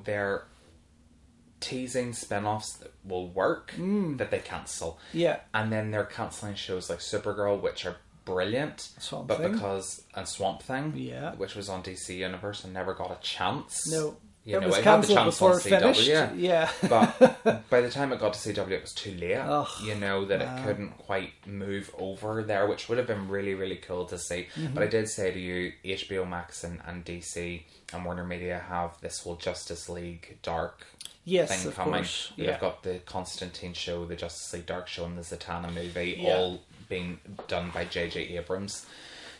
They're teasing spin-offs that will work, that they cancel. Yeah. And then they're cancelling shows like Supergirl, which are brilliant, Swamp Thing, which was on DC Universe and never got a chance. No. It was cancelled before it finished. Yeah. But by the time it got to CW, it was too late. That it couldn't quite move over there, which would have been really, really cool to see. But I did say to you, HBO Max and DC and Warner Media have this whole Justice League Dark thing coming. They've got the Constantine show, the Justice League Dark show, and the Zatanna movie, all being done by J.J. Abrams.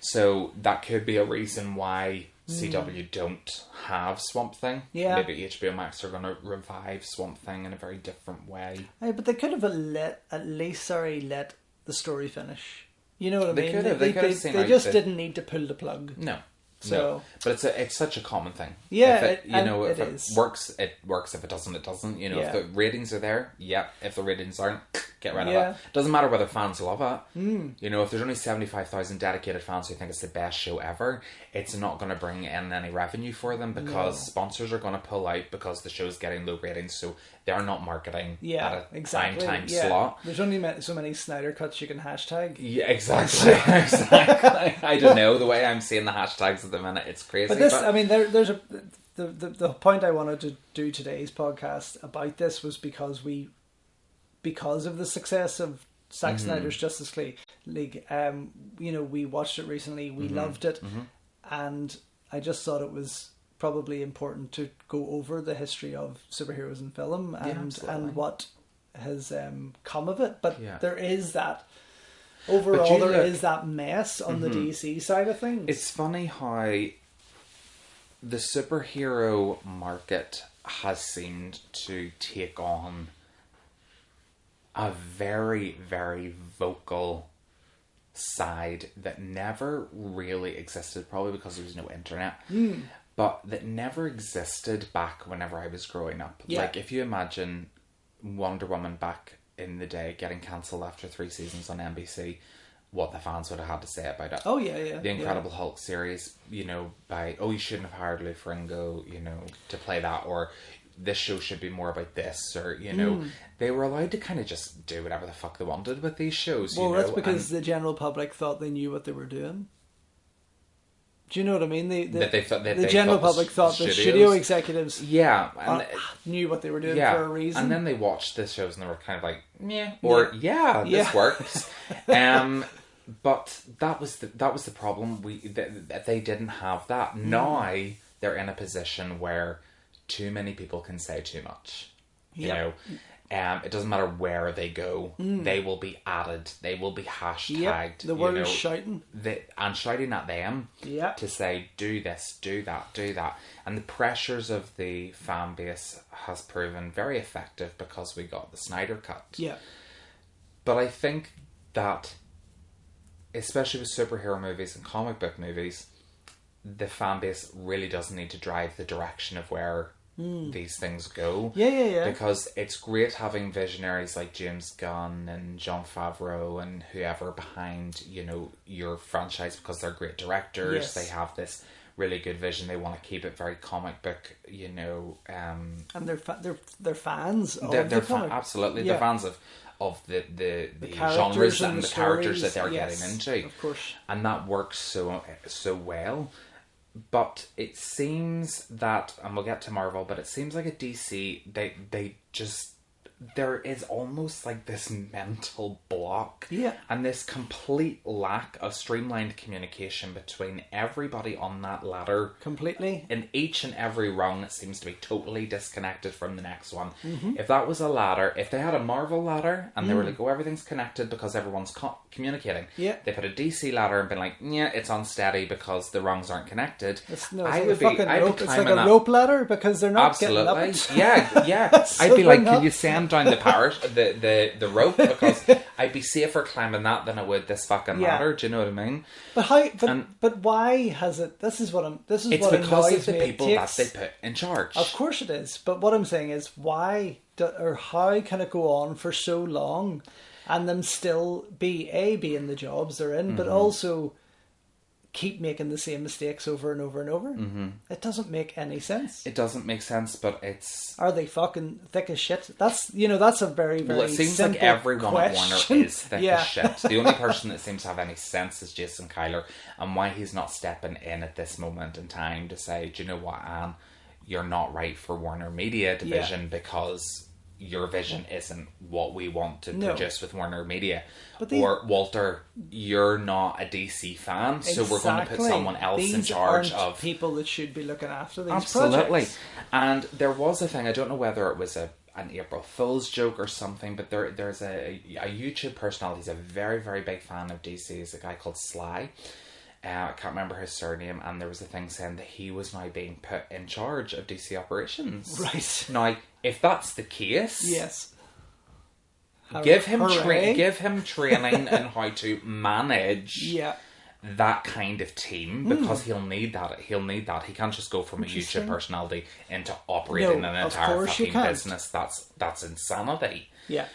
So that could be a reason why CW don't have Swamp Thing. Yeah. Maybe HBO Max are going to revive Swamp Thing in a very different way. But they could have at least let the story finish. You know what I mean? They just didn't need to pull the plug. No. So, but it's such a common thing. Yeah, if it works, it works. If it doesn't, it doesn't. You know, if the ratings are there, if the ratings aren't, get rid of it. Doesn't matter whether fans love it. You know, if there's only 75,000 dedicated fans who think it's the best show ever, it's not going to bring in any revenue for them because sponsors are going to pull out because the show's getting low ratings. So they're not marketing at a time slot. There's only so many Snyder cuts you can hashtag. Yeah, exactly. Exactly. I don't know, the way I'm seeing the hashtags at the minute, it's crazy. But I mean, there's the point I wanted to do today's podcast about this was because of the success of Zack Snyder's Justice League. You know, we watched it recently. We loved it, and I just thought it was probably important to go over the history of superheroes in film and what has come of it. But there is that overall is that mess on the DC side of things. It's funny how the superhero market has seemed to take on a very, very vocal side that never really existed, probably because there was no internet. But that never existed back whenever I was growing up. Yeah. Like, if you imagine Wonder Woman back in the day getting cancelled after 3 seasons on NBC, what the fans would have had to say about it. Oh, yeah. The Incredible Hulk series, you know, you shouldn't have hired Lou Ferrigno, you know, to play that, or this show should be more about this, or, you know, they were allowed to kind of just do whatever the fuck they wanted with these shows. Well, that's because the general public thought they knew what they were doing. Do you know what I mean? The general public thought the studio executives knew what they were doing for a reason. And then they watched the shows and they were kind of like, this works. But that was the problem. They didn't have that. Now they're in a position where too many people can say too much. You know? It doesn't matter where they go. They will be added. They will be hashtagged. The word is shouting. And shouting at them to say, do this, do that, do that. And the pressures of the fan base has proven very effective because we got the Snyder Cut. Yeah. But I think that, especially with superhero movies and comic book movies, the fan base really does need to drive the direction of where these things go. Yeah. Because it's great having visionaries like James Gunn and Jon Favreau and whoever behind, you know, your franchise, because they're great directors. Yes. They have this really good vision. They want to keep it very comic book, you know. And they're fans of the comic. Absolutely. Yeah. They're fans of the genres and the characters that they're getting into. Of course. And that works so well. But it seems that, and we'll get to Marvel, but it seems like at DC, they just, there is almost like this mental block. Yeah. And this complete lack of streamlined communication between everybody on that ladder. Completely. In each and every rung, it seems to be totally disconnected from the next one. If that was a ladder, if they had a Marvel ladder, and they were like, everything's connected because everyone's communicating. Yeah. They put a DC ladder and been like, it's unsteady because the rungs aren't connected. It's like a rope ladder because they're not getting up it. Yeah. So I'd be like, can you send down the rope? Because I'd be safer climbing that than I would this fucking ladder. Do you know what I mean? But why has it? It's because of the people that they put in charge. Of course it is. But what I'm saying is, why or how can it go on for so long, and them still be in the jobs they're in, but also keep making the same mistakes over and over and over? It doesn't make any sense. It doesn't make sense, but are they fucking thick as shit? That's a very, very it seems like everyone at Warner is thick as shit. The only person that seems to have any sense is Jason Kyler, and why he's not stepping in at this moment in time to say, do you know what, Anne, you're not right for Warner Media Division because your vision isn't what we want to produce with Warner Media. Or, Walter, you're not a DC fan, so we're going to put someone else in charge of people that should be looking after these Absolutely. projects. And there was a thing, I don't know whether it was a an April Fool's joke or something, but there's a YouTube personality. He's a very, very big fan of DC. He's a guy called Sly. I can't remember his surname, and there was a thing saying that he was now being put in charge of DC operations. Right. Now, if that's the case, yes, give him training in how to manage that kind of team, because he'll need that. He can't just go from a YouTube personality into operating an entire fucking business. That's insanity. Yeah.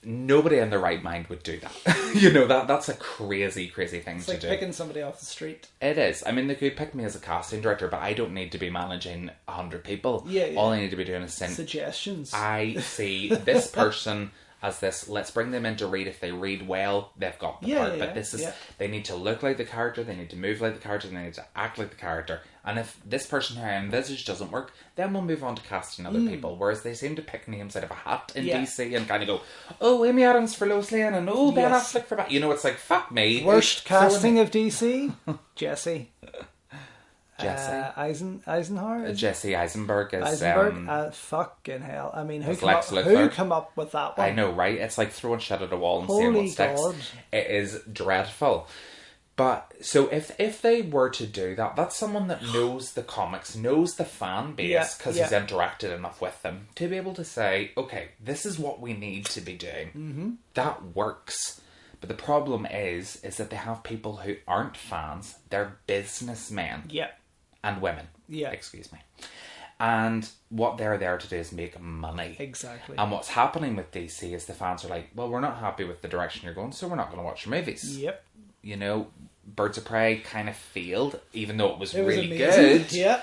Nobody in their right mind would do that. That's a crazy thing to do. It's like picking somebody off the street. It is. I mean, they could pick me as a casting director, but I don't need to be managing 100 people. Yeah. All I need to be doing is saying suggestions. I see this person as this. Let's bring them in to read. If they read well, they've got the part. But this is they need to look like the character. They need to move like the character. They need to act like the character. And if this person who I envisage doesn't work, then we'll move on to casting other people. Whereas they seem to pick names out of a hat in DC and kind of go, oh, Amy Adams for Lois Lane and oh, Ben Affleck for Batman. It's like, fuck me. Worst casting of DC? Jesse. Eisenhower? Jesse Eisenberg is... fucking hell. I mean, who come up with that one? I know, right? It's like throwing shit at a wall and seeing what sticks. God. It is dreadful. But, so if they were to do that, that's someone that knows the comics, knows the fan base, because he's interacted enough with them, to be able to say, okay, this is what we need to be doing. Mm-hmm. That works. But the problem is that they have people who aren't fans, they're businessmen. Yeah. And women. Yeah. Excuse me. And what they're there to do is make money. Exactly. And what's happening with DC is the fans are like, well, we're not happy with the direction you're going, so we're not going to watch your movies. Yep. Birds of Prey kind of failed, even though it was really good. Yeah.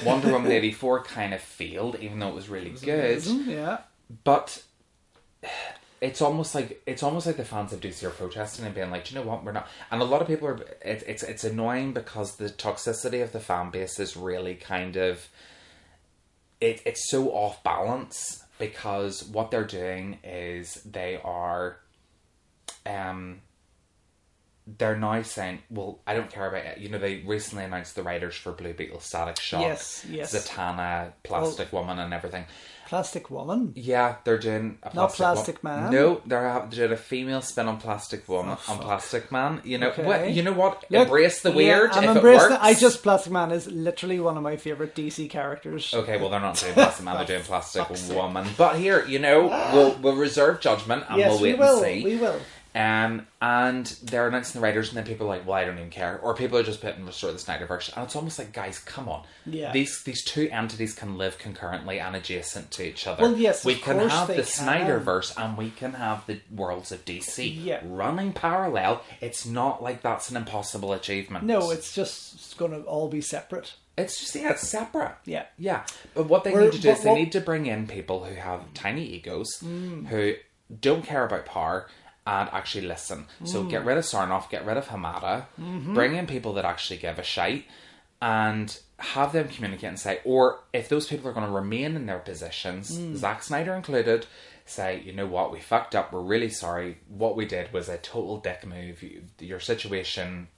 Wonder Woman 84 kind of failed, even though it was really good. Amazing. Yeah. But it's almost like the fans of DC are protesting and being like, do you know what, we're not. And a lot of people are. It's annoying because the toxicity of the fan base is really kind of. It's so off balance, because what they're doing is they are. They're now saying, well, I don't care about it. They recently announced the writers for Blue Beetle, Static Shock, yes. Zatanna, Plastic Woman and everything. Plastic Woman? Yeah, they're doing a Plastic Man? No, they're doing a female spin on Plastic Woman, on Plastic Man. Okay. You know what? Look, embrace the weird if it works. Plastic Man is literally one of my favourite DC characters. Okay, well, they're not doing Plastic Man, they're doing Plastic Woman. But here, we'll reserve judgment and we'll wait and see. We will. And they're announcing the writers, and then people are like, well, I don't even care. Or people are just putting Restore the Snyderverse. And it's almost like, guys, come on. Yeah. These two entities can live concurrently and adjacent to each other. Well, yes, we can have the Snyderverse and we can have the worlds of DC running parallel. It's not like that's an impossible achievement. No, it's going to all be separate. It's just, it's separate. Yeah. Yeah. But what they need to do is they need to bring in people who have tiny egos, who don't care about power, and actually listen. So get rid of Sarnoff, get rid of Hamada, bring in people that actually give a shite, and have them communicate and say, or if those people are going to remain in their positions, Zack Snyder included, say, you know what, we fucked up, we're really sorry, what we did was a total dick move, your situation,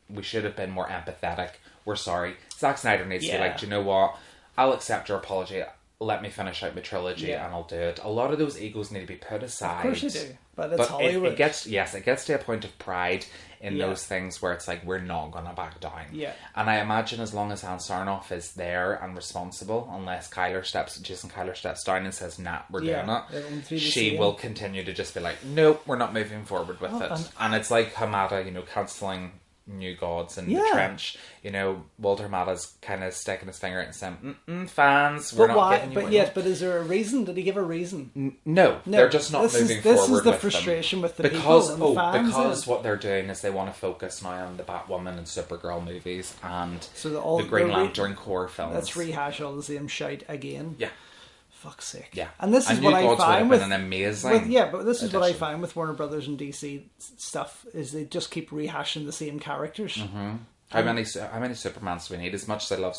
we should have been more empathetic, we're sorry. Zack Snyder needs to be like, do you know what, I'll accept your apology, let me finish out my trilogy and I'll do it. A lot of those egos need to be put aside. Of course you do. But it's Hollywood. It gets to a point of pride in those things where it's like, we're not going to back down. Yeah. And I imagine as long as Ann Sarnoff is there and responsible, unless Jason Kyler steps down and says, nah, we're doing it, she will continue to just be like, nope, we're not moving forward with it. And it's like Hamada, cancelling New Gods and The Trench. Walter Hamada's kind of sticking his finger out and saying, fans, we're not giving you... But yes, but is there a reason? Did he give a reason? No, they're just not moving forward with them. This is the frustration with the people and the fans. Because what they're doing is they want to focus now on the Batwoman and Supergirl movies and the Green Lantern core films. Let's rehash all the same shite again. Yeah. Fuck's sake. Yeah. And this is what I find with... an amazing but this is what I find with Warner Brothers and DC stuff, is they just keep rehashing the same characters. Mm-hmm. How many Supermans do we need? As much as I love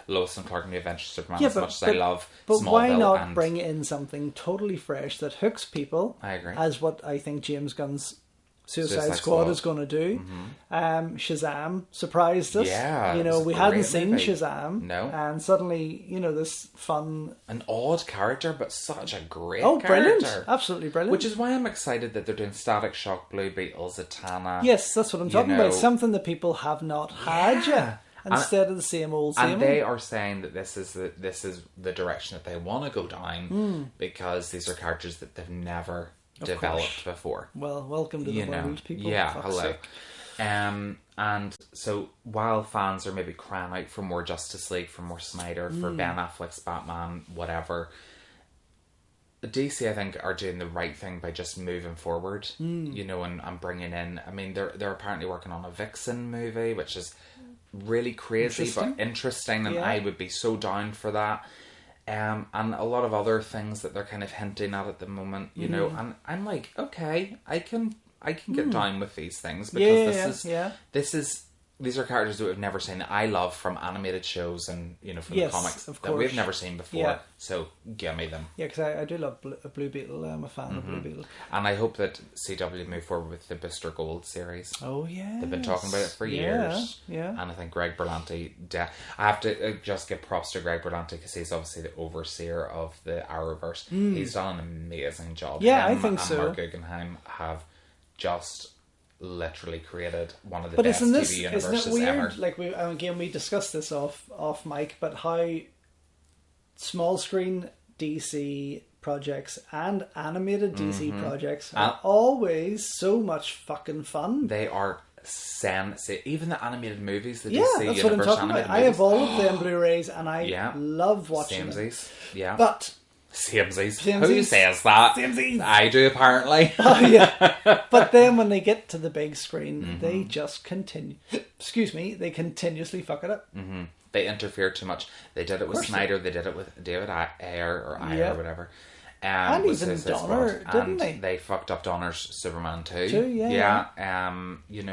Lois and Clark and the Adventures of Superman, as much as I love Smallville. But why not bring in something totally fresh that hooks people? I agree. As what I think James Gunn's Suicide Squad is going to do. Shazam surprised us. Yeah, we hadn't seen movie. Shazam. No. And suddenly, this fun... An odd character, but such a great character. Brilliant. Absolutely brilliant. Which is why I'm excited that they're doing Static Shock, Blue Beetle, Zatanna. Yes, that's what I'm talking about. Something that people have not had yet. Instead of the same old. And they are saying that this is the direction that they want to go down because these are characters that they've never developed before. Well, welcome to the world, people. Yeah, hello. And so while fans are maybe crying out for more Justice League, for more Snyder, for Ben Affleck's Batman, whatever, DC I think are doing the right thing by just moving forward, and bringing in. I mean, they're apparently working on a Vixen movie, which is really crazy but interesting, and I would be so down for that. And a lot of other things that they're kind of hinting at the moment, and I'm like, okay, I can get down with these things because these are characters that we've never seen that I love from animated shows and from the comics that we've never seen before. So give me them. Yeah, because I do love Blue Beetle. I'm a fan of Blue Beetle, and I hope that CW move forward with the Booster Gold series. Oh yeah, they've been talking about it for years. Yeah, and I think Greg Berlanti. I have to just give props to Greg Berlanti because he's obviously the overseer of the Arrowverse. He's done an amazing job. Yeah, I think so. Mark Guggenheim have just literally created one of the best TV universes isn't it weird? ever. Like we discussed this off mic, but how small screen DC projects and animated DC projects are always so much fucking fun. They are even the animated movies, the DC that's what I'm talking about. I have all of them Blu-rays and I love watching them. Yeah, but Samesies. Who says that? Samesies. I do, apparently. Oh, yeah. But then when they get to the big screen, they just they continuously fuck it up. They interfere too much. They did it with Snyder. They did it with David Ayer or whatever. And even Donner, didn't they? They fucked up Donner's Superman 2.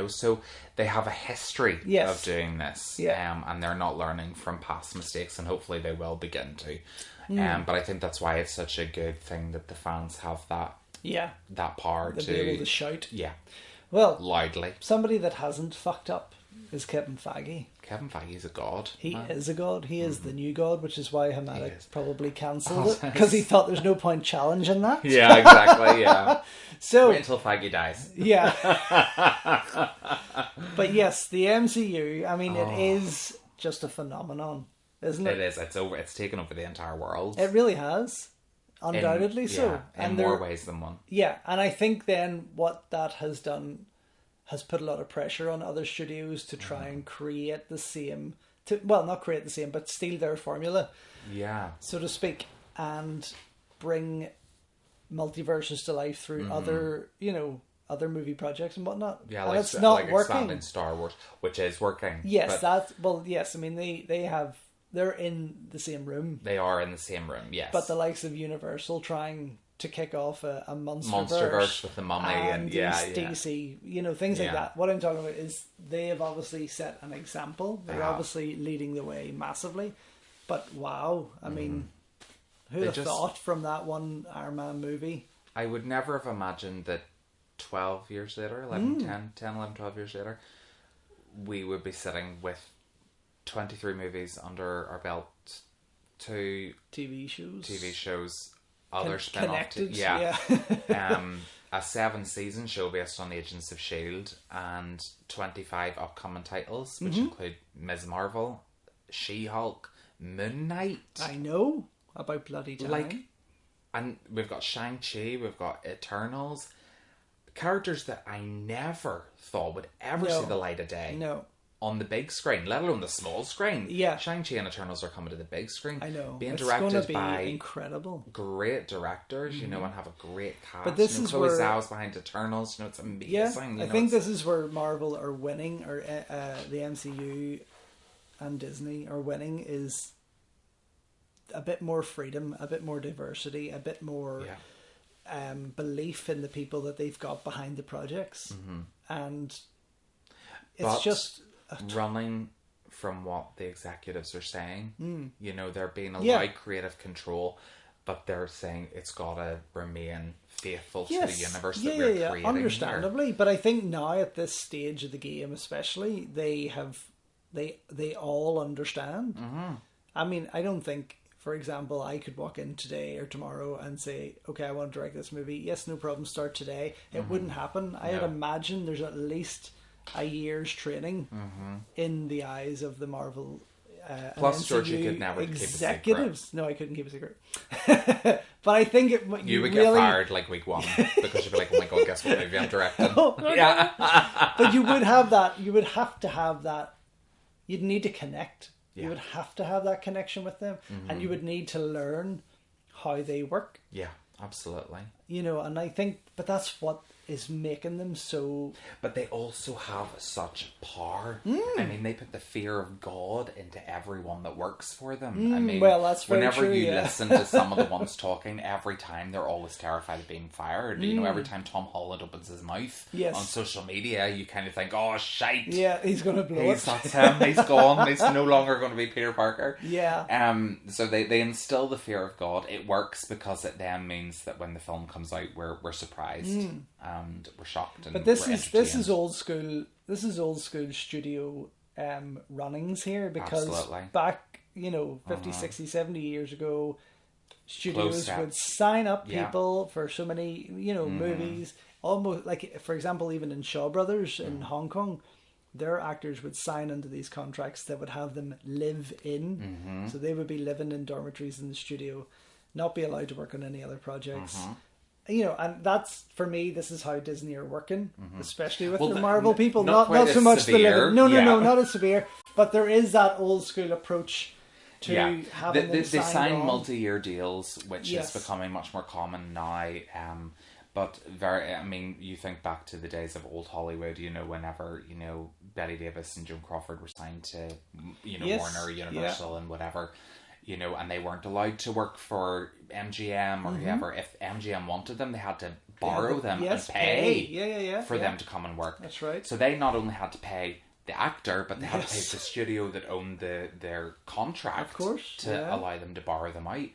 So they have a history of doing this. And they're not learning from past mistakes, and hopefully they will begin to. But I think that's why it's such a good thing that the fans have that power to be able to shout. Yeah. Well, loudly. Somebody that hasn't fucked up is Kevin Feige. Kevin Feige's a god. He is a god. He is the new god, which is why Hamada probably cancelled it because he thought there's no point challenging that. Yeah, exactly. Yeah. So wait until Feige dies. Yeah. But yes, the MCU. I mean, it is just a phenomenon. Isn't it? It is. It's over. It's taken over the entire world. It really has, undoubtedly so. In more ways than one. Yeah, and I think then what that has done has put a lot of pressure on other studios to try and create the same. Not create the same, but steal their formula. Yeah, so to speak, and bring multiverses to life through other movie projects and whatnot. Yeah, and it's not working. Expanding Star Wars, which is working. Yes, yes. I mean, they're in the same room. They are in the same room, yes. But the likes of Universal trying to kick off a Monsterverse with the Mummy and DC, things like that. What I'm talking about is they have obviously set an example. They're obviously leading the way massively. But wow, I mean, who'd have thought from that one Iron Man movie? I would never have imagined that 12 years later, 11, 12 years later, we would be sitting with 23 movies under our belt, 2 TV shows, other spin-off, a 7-season show based on Agents of S.H.I.E.L.D. and 25 upcoming titles, which include Ms. Marvel, She-Hulk, Moon Knight. I know, about bloody time. And we've got Shang-Chi, we've got Eternals, characters that I never thought would ever see the light of day. No. On the big screen, let alone the small screen. Yeah. Shang-Chi and Eternals are coming to the big screen. I know. Being it's directed be by incredible. Great directors, and have a great cast. But this is Chloe where Zhao's behind Eternals, it's amazing. Yeah, I think this is where Marvel are winning, or the MCU and Disney are winning, is a bit more freedom, a bit more diversity, a bit more belief in the people that they've got behind the projects. And it's just running from what the executives are saying. They're being allowed creative control, but they're saying it's got to remain faithful to the universe that we're creating. Understandably, but I think now at this stage of the game, especially, they all understand. Mm-hmm. I mean, I don't think, for example, I could walk in today or tomorrow and say, okay, I want to direct this movie. Yes, no problem, start today. It wouldn't happen. I would imagine there's at least a year's training in the eyes of the Marvel plus Georgie could never executives. Keep a secret. No, I couldn't keep a secret. But I think you would get fired like week 1 because you'd be like, oh my god, guess what movie I'm directing? But you would have that. You would have to have that. You'd need to connect. You would have to have that connection with them, and you would need to learn how they work. Yeah, absolutely. You know, and I think, but that's what is making them so... But they also have such power. I mean, they put the fear of God into everyone that works for them. I mean, well, that's very whenever true, you listen to some of the ones talking, every time they're always terrified of being fired. You know, every time Tom Holland opens his mouth on social media, you kind of think, oh, shite. Yeah, he's going to blow it. That's him. He's gone. He's no longer going to be Peter Parker. Yeah. So they instill the fear of God. It works because it then means that when the film comes out, we're surprised. And we're shocked. And but this is old school. This is old school studio runnings here, because back 50, 60, 70 years ago, studios would sign up people for so many movies. Almost like, for example, even in Shaw Brothers in Hong Kong, their actors would sign into these contracts that would have them live in. So they would be living in dormitories in the studio, not be allowed to work on any other projects. You know, and that's, for me, this is how Disney are working, especially with the Marvel people. Not so much severe. The living. No, not as severe. But there is that old school approach to having them they sign multi-year deals, which is becoming much more common now. But you think back to the days of old Hollywood, whenever, Bette Davis and Joan Crawford were signed to, Warner, Universal and whatever. And they weren't allowed to work for MGM or whoever. If MGM wanted them, they had to borrow them and pay for them to come and work. That's right. So they not only had to pay the actor, but they had to pay the studio that owned their contract, of course, to allow them to borrow them out.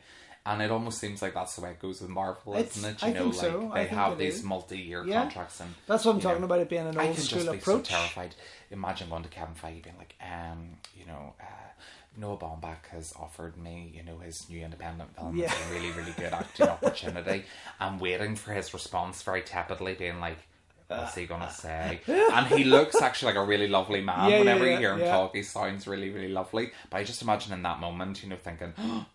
And it almost seems like that's the way it goes with Marvel, isn't it? I think so. They have these multi-year contracts, and that's what I'm talking about. It being an old school approach. I can just be so terrified. Imagine going to Kevin Feige being like, Noah Baumbach has offered me, his new independent film. It's a really, really good acting opportunity. I'm waiting for his response very tepidly, being like, what's he going to say? And he looks actually like a really lovely man. Whenever you hear him talk, he sounds really, really lovely. But I just imagine in that moment, thinking, am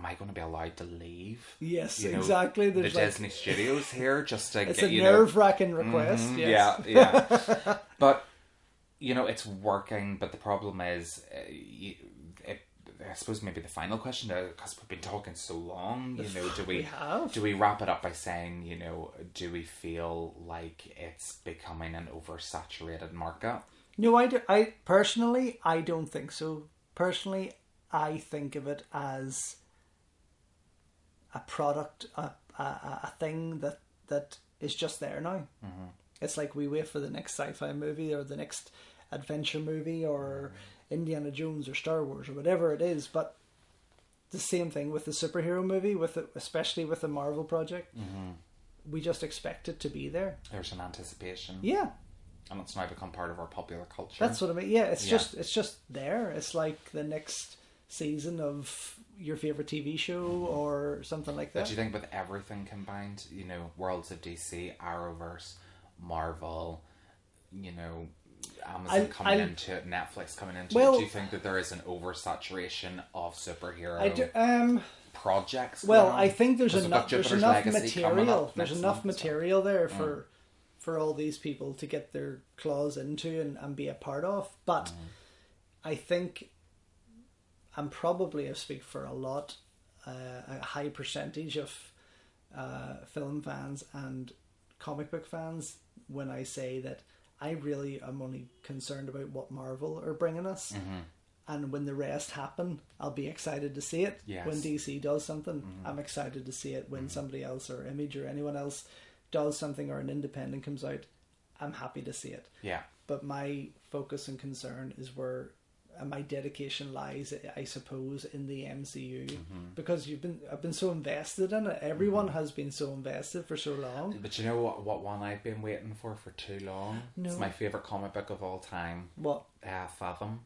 I going to be allowed to leave? Yes, exactly. There's the Disney Studios here just to it's get, a nerve-wracking request. Yes. Yeah. But... it's working, but the problem is, I suppose maybe the final question, because we've been talking so long, do we wrap it up by saying, do we feel like it's becoming an oversaturated market? No, I personally, I don't think so. Personally, I think of it as a product, a thing that is just there now. It's like we wait for the next sci-fi movie or the next adventure movie or Indiana Jones or Star Wars or whatever it is, but the same thing with the superhero movie, especially with the Marvel project. We just expect it to be there. There's an anticipation. Yeah. And it's now become part of our popular culture. That's what I mean. Yeah, it's just there. It's like the next season of your favorite TV show or something like that. But do you think with everything combined, Worlds of DC, Arrowverse, Marvel, Amazon coming into it, Netflix coming into it, do you think that there is an oversaturation of superhero projects? Well, I think there's enough material. There's enough material there for all these people to get their claws into and be a part of. But I think, and probably I speak for a high percentage of film fans and comic book fans when I say that I really am only concerned about what Marvel are bringing us. And when the rest happen, I'll be excited to see it. Yes. When DC does something, I'm excited to see it. When somebody else or Image or anyone else does something or an independent comes out, I'm happy to see it. Yeah. But my focus and concern is where my dedication lies, I suppose, in the MCU, because I've been so invested in it. Everyone has been so invested for so long. But you know what one I've been waiting for too long? No. It's my favourite comic book of all time. What? Fathom.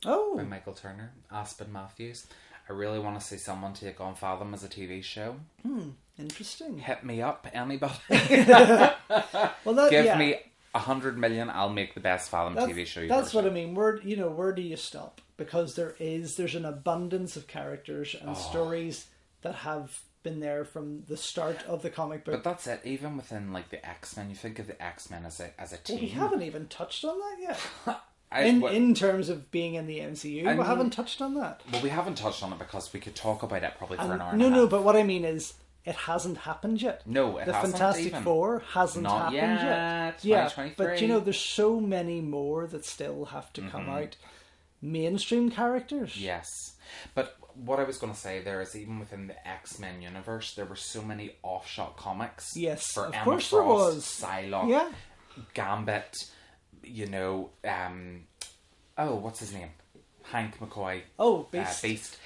Oh. By Michael Turner. Aspen Matthews. I really want to see someone take on Fathom as a TV show. Interesting. Hit me up, anybody. Well, Give me 100 million, I'll make the best Fathom TV show. That's what I mean. Where do you stop? Because there's an abundance of characters and stories that have been there from the start of the comic book. But that's it. Even within like the X-Men, you think of the X-Men as a team. Well, we haven't even touched on that yet. In terms of being in the MCU, we haven't touched on that. Well, we haven't touched on it because we could talk about it probably for an hour. No, but what I mean is, it hasn't happened yet. No, it hasn't. The Fantastic Four hasn't happened yet. Yeah, but there's so many more that still have to come out. Mainstream characters. Yes, but what I was going to say there is, even within the X-Men universe, there were so many offshot comics. Yes, for of Emma course Frost, there was. Psylocke, Gambit. What's his name? Hank McCoy. Oh, Beast. Beast.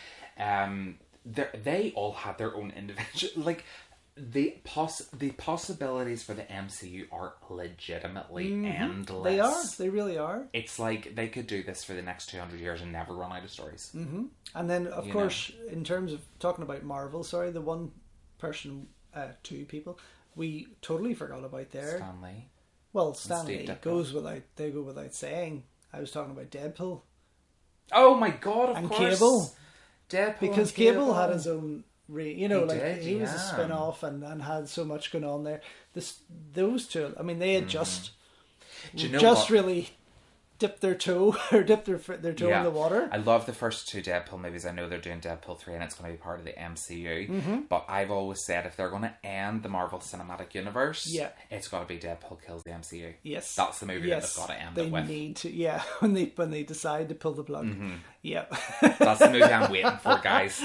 They all had their own individual, like, the possibilities for the MCU are legitimately endless. They are. They really are. It's like they could do this for the next 200 years and never run out of stories. Mm-hmm. And then, of course, in terms of talking about Marvel, the one person, two people, we totally forgot about there. Stan Lee. Well, Stan Lee go without saying. I was talking about Deadpool. Oh my God! Of course. And Cable. Deadpool, because Cable had his own, he was a spin-off and had so much going on there. Those two, I mean, they had just really dipped their toe or dipped their toe in the water. I love the first two Deadpool movies. I know they're doing Deadpool 3 and it's going to be part of the MCU. But I've always said, if they're going to end the Marvel Cinematic Universe, it's got to be Deadpool kills the MCU. Yes, that's the movie that they've got to end it with. They need to, when they decide to pull the plug. That's the movie I'm waiting for, guys.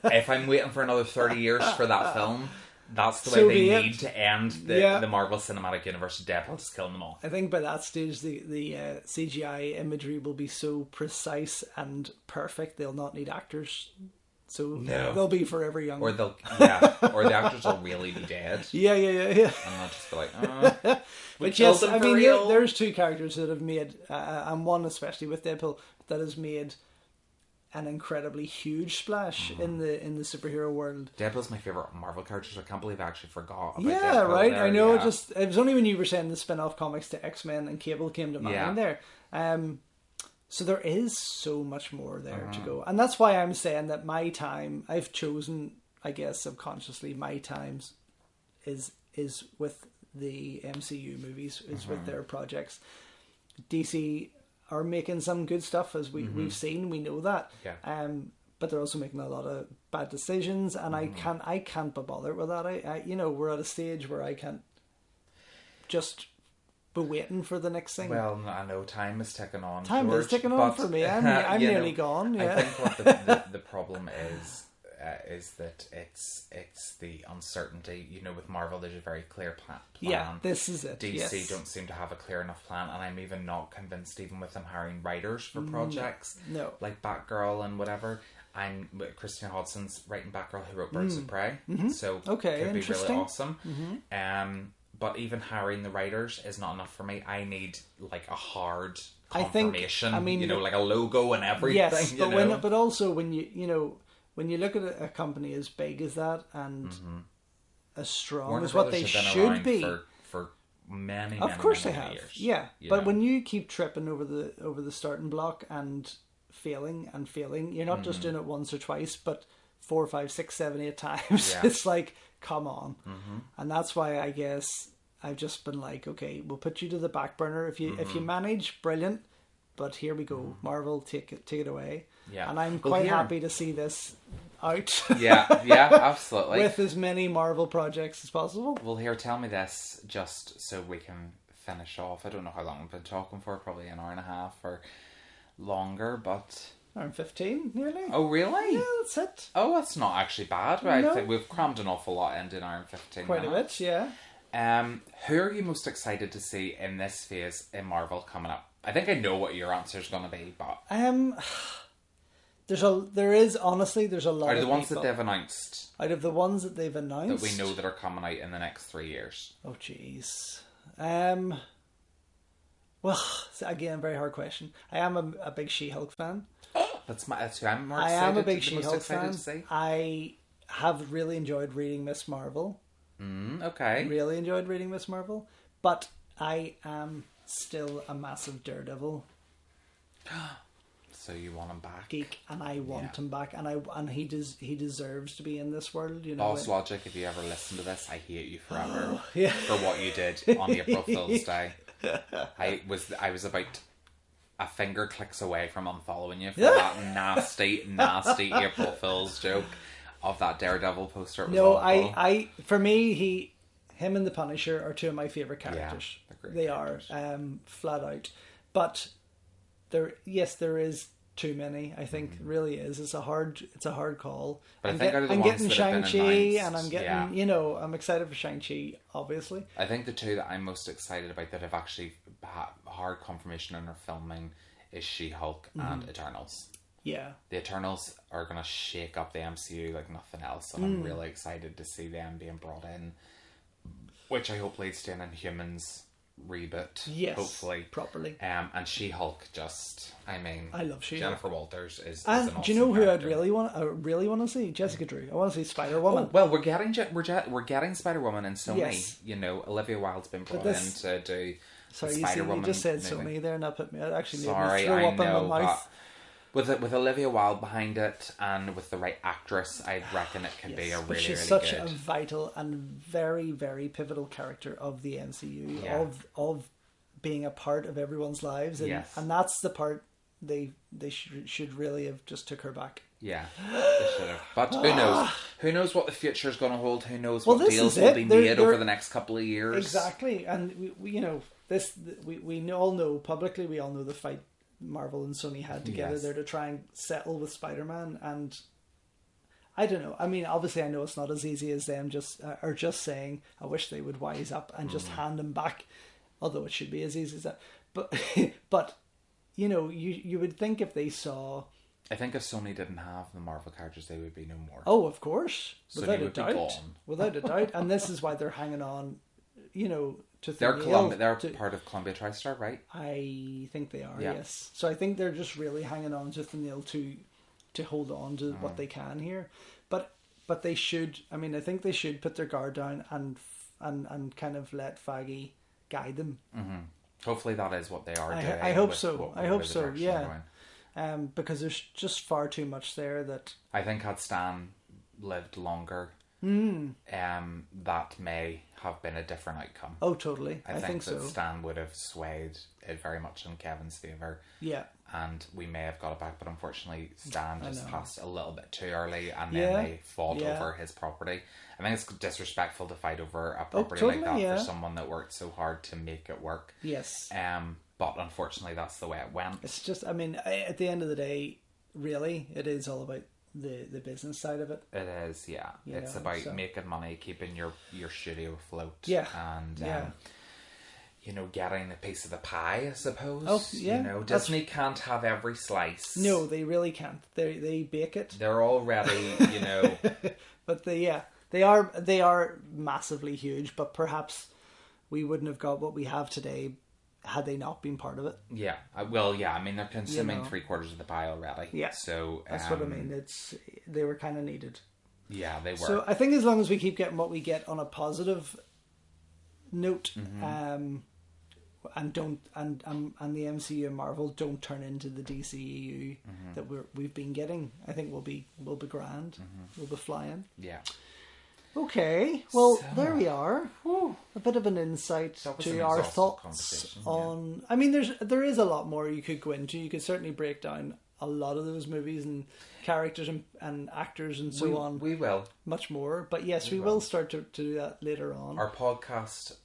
If I'm waiting for another 30 years for that film, that's the way they need to end the Marvel Cinematic Universe. Deadpool just killing them all. I think by that stage the CGI imagery will be so precise and perfect they'll not need actors. So they'll be forever young. Or the actors will really be dead. Yeah. And they'll just be like, but yes, I mean, there's two characters that have made, and one especially with Deadpool, that has made an incredibly huge splash in the superhero world. Deadpool's my favourite Marvel character, so I can't believe I actually forgot about Deadpool. Yeah, right. There. I know. Yeah. It was only when you were saying the spin-off comics to X-Men and Cable came to mind there. So there is so much more there to go, and that's why I'm saying that my time, I've chosen, I guess subconsciously, my times is with the MCU movies, is with their projects. DC are making some good stuff, as we've seen. We know that. Yeah. But they're also making a lot of bad decisions, and I can't be bothered with that. I we're at a stage where I can't just be waiting for the next thing. Well, I know time is ticking on. Time is ticking on for me. I'm nearly gone. Yeah. I think what the problem is that it's the uncertainty. With Marvel, there's a very clear plan. Yeah, this is it. DC don't seem to have a clear enough plan, and I'm even not convinced, even with them hiring writers for projects. No. Like Batgirl and whatever. Christian Hodgson's writing Batgirl, who wrote Birds of Prey. So could be really awesome. But even hiring the writers is not enough for me. I need like a hard confirmation. Like a logo and everything. Yes, but also when you look at a company as big as that and as strong as what they should be, for many, of course they have. Years, yeah, but when you keep tripping over the starting block and failing, you're not just doing it once or twice, but 4, 5, 6, 7, 8 times. Yeah. It's like, come on, and that's why I guess I've just been like, okay, we'll put you to the back burner. If you manage, brilliant. But here we go, Marvel, take it away. Yeah, and I'm quite happy to see this out. yeah, absolutely. With as many Marvel projects as possible. Well, here, tell me this, just so we can finish off. I don't know how long we've been talking for, probably an hour and a half or longer, but... Hour and 15, nearly. Oh, really? Yeah, that's it. Oh, that's not actually bad. Right? No. I think we've crammed an awful lot into an hour and 15 Quite minutes. a bit, yeah. Who are you most excited to see in this phase in Marvel coming up? I think I know what your answer's going to be, but there's a lot out of of the ones people, that they've announced, out of the ones that they've announced that we know that are coming out in the next 3 years. Oh jeez. Well, again, very hard question. I am a big She-Hulk fan. That's who I'm more I excited. am a big the most She-Hulk excited fan. to see. I have really enjoyed reading Miss Marvel. Okay. Really enjoyed reading Miss Marvel, but I am still a massive Daredevil So you want him back? geek, and I want him back, and he deserves to be in this world. You know, Boss Logic, if you ever listen to this, I hate you forever yeah. for what you did on April Fool's Day. I was about a finger clicks away from unfollowing you for that nasty April Fool's joke of that Daredevil poster. It was awful. I for me, him and the Punisher are two of my favorite characters. Yeah, they characters. are flat out, but there is too many. I think really is. It's a hard call. But I'm I think out of the I'm ones getting that have been Shang-Chi, announced, and I'm getting I'm excited for Shang-Chi, obviously. I think the two that I'm most excited about that have actually hard confirmation and are filming is She-Hulk and Eternals. Yeah. The Eternals are going to shake up the MCU like nothing else, and I'm really excited to see them being brought in, which I hope leads to an Inhumans reboot. Yes, hopefully properly. And She-Hulk, I love She-Hulk. Jennifer Walters is And an awesome do you know who character. I really want to see? Jessica Drew. I want to see Spider-Woman. Oh, well, we're getting Spider-Woman and Sony. Yes. You know, Olivia Wilde's been brought in to do Sorry, the you see, Spider-Woman you just said movie. Sony there, and that put me. It actually made Sorry, me throw I up know, in my mouth. but with Olivia Wilde behind it and with the right actress, I reckon it could be a really, she's really such good. a vital and very, very pivotal character of the MCU, Yeah. of being a part of everyone's lives, and Yes. and that's the part they should really have just took her back. Yeah, they should have. But who knows? Who knows what the future is going to hold? Who knows Well, what this deals is will it. be They're- made they're- over the next couple of years? Exactly, and we all know publicly. We all know the fight Marvel and Sony had together Yes. there to try and settle with Spider-Man, and I don't know. I mean, obviously, I know it's not as easy as them just saying, "I wish they would wise up and just hand him back," although it should be as easy as that. But but you know, you would think if they saw. I think if Sony didn't have the Marvel characters, they would be no more. Oh, of course, So without they a would be doubt, gone. without a doubt, and this is why they're hanging on. You know, to They're Thunderbolt, part of Columbia TriStar, right? I think they are, Yeah. yes. So I think they're just really hanging on to Thunil to hold on to what they can here. But they should. I mean, I think they should put their guard down and kind of let Feige guide them. Mm-hmm. Hopefully, that is what they are doing. I hope with so. I with hope the so. direction Yeah. they're going. Because there's just far too much there that. I think had Stan lived longer, that may have been a different outcome. Oh, totally. I think that so. Stan would have swayed it very much in Kevin's favour. Yeah. And we may have got it back, but unfortunately Stan just know. passed a little bit too early, and then they fought Yeah. over his property. I think it's disrespectful to fight over a property totally, like that yeah. for someone that worked so hard to make it work. Yes. But unfortunately that's the way it went. It's just, I mean, at the end of the day, really, it is all about the business side of it. It is, yeah. You It's know, about so- making money, keeping your studio afloat. Yeah. And, Yeah. you know, getting a piece of the pie, I suppose. Oh, yeah. You know, Disney can't have every slice. No, they really can't. They bake it. They're already, you know... But they are massively huge, but perhaps we wouldn't have got what we have today had they not been part of it. Yeah. Well, yeah, I mean, they're consuming You know. 3/4 of the pie already. Yeah. So... That's what I mean. They were kind of needed. Yeah, they were. So I think as long as we keep getting what we get on a positive note, and don't and the MCU and Marvel don't turn into the DCEU that we've been getting, I think we'll be grand. We'll be flying. Yeah. Okay, well So- there we are. A bit of an insight That was an to our exhaustive thoughts conversation, yeah. on. I mean, there is a lot more you could go into. You could certainly break down a lot of those movies and characters and actors and so on. We will. Much more, but yes, we will start to do that later on. Our podcast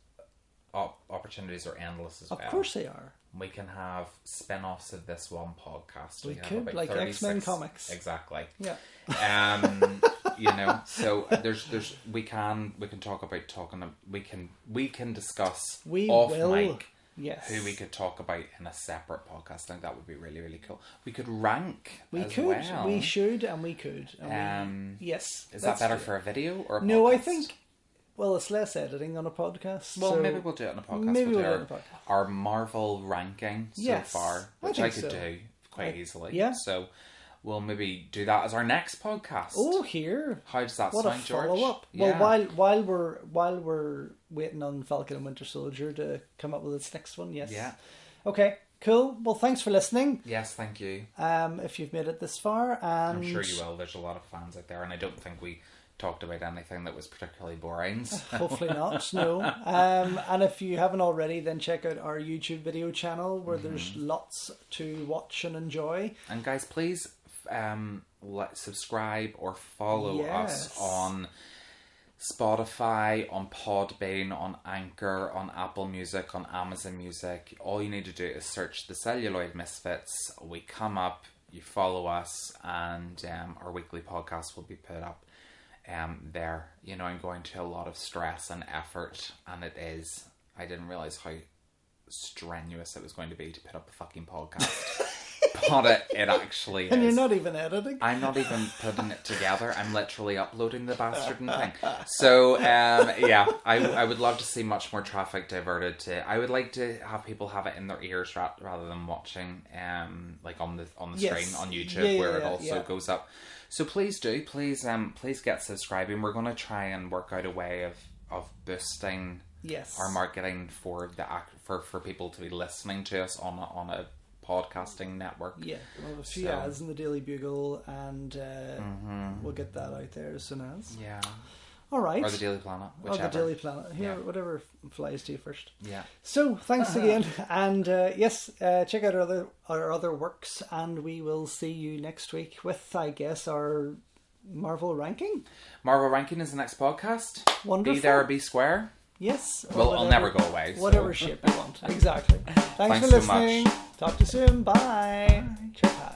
opportunities are endless as well. Of course they are. We can have spin-offs of this one podcast. We have could, about like 36 X-Men comics. Exactly. Yeah. You know, so we can talk about we can discuss We off will. mic Yes. Who we could talk about in a separate podcast. I think that would be really, really cool. We could rank well. We should, and we could. Yes. Is that better for a video or a podcast? No, I think... Well, it's less editing on a podcast. Well, maybe we'll do it on a podcast. Maybe we'll do it on a podcast. Our Marvel ranking so far, which I could do quite eeasily. Yeah. So we'll maybe do that as our next podcast. Oh, here. How does that sound, George? Follow up. Yeah. Well, while we're waiting on Falcon and Winter Soldier to come up with its next one, yes. Yeah. Okay. Cool. Well, thanks for listening. Yes, thank you. If you've made it this far, and I'm sure you will. There's a lot of fans out there, and I don't think we talked about anything that was particularly boring. Hopefully not, no. And if you haven't already, then check out our YouTube video channel where there's lots to watch and enjoy. And guys, please subscribe or follow us on Spotify, on Podbean, on Anchor, on Apple Music, on Amazon Music. All you need to do is search the Celluloid Misfits. We come up, you follow us, and our weekly podcast will be put up there. You know, I'm going to a lot of stress and effort, and it is. I didn't realise how strenuous it was going to be to put up a fucking podcast. But it actually is. And you're not even editing. I'm not even putting it together. I'm literally uploading the bastard thing. So, I would love to see much more traffic diverted to... I would like to have people have it in their ears rather than watching like on the screen on YouTube where it also goes up. So please do. Please get subscribing. We're going to try and work out a way of boosting our marketing for people to be listening to us on a podcasting network. Yeah, well, a few ads in the Daily Bugle, and we'll get that out there as soon as. Yeah. All right. Or the Daily Planet, whichever. Or the Daily Planet. Here, whatever flies to you first. Yeah. So, thanks again, and check out our other works, and we will see you next week with, I guess, our Marvel ranking. Marvel ranking is the next podcast. Wonderful. Be there or be square. Yes. Well, I'll never go away. Whatever shape you want. Exactly. Thanks for listening. So much. Talk to you soon. Bye. Bye.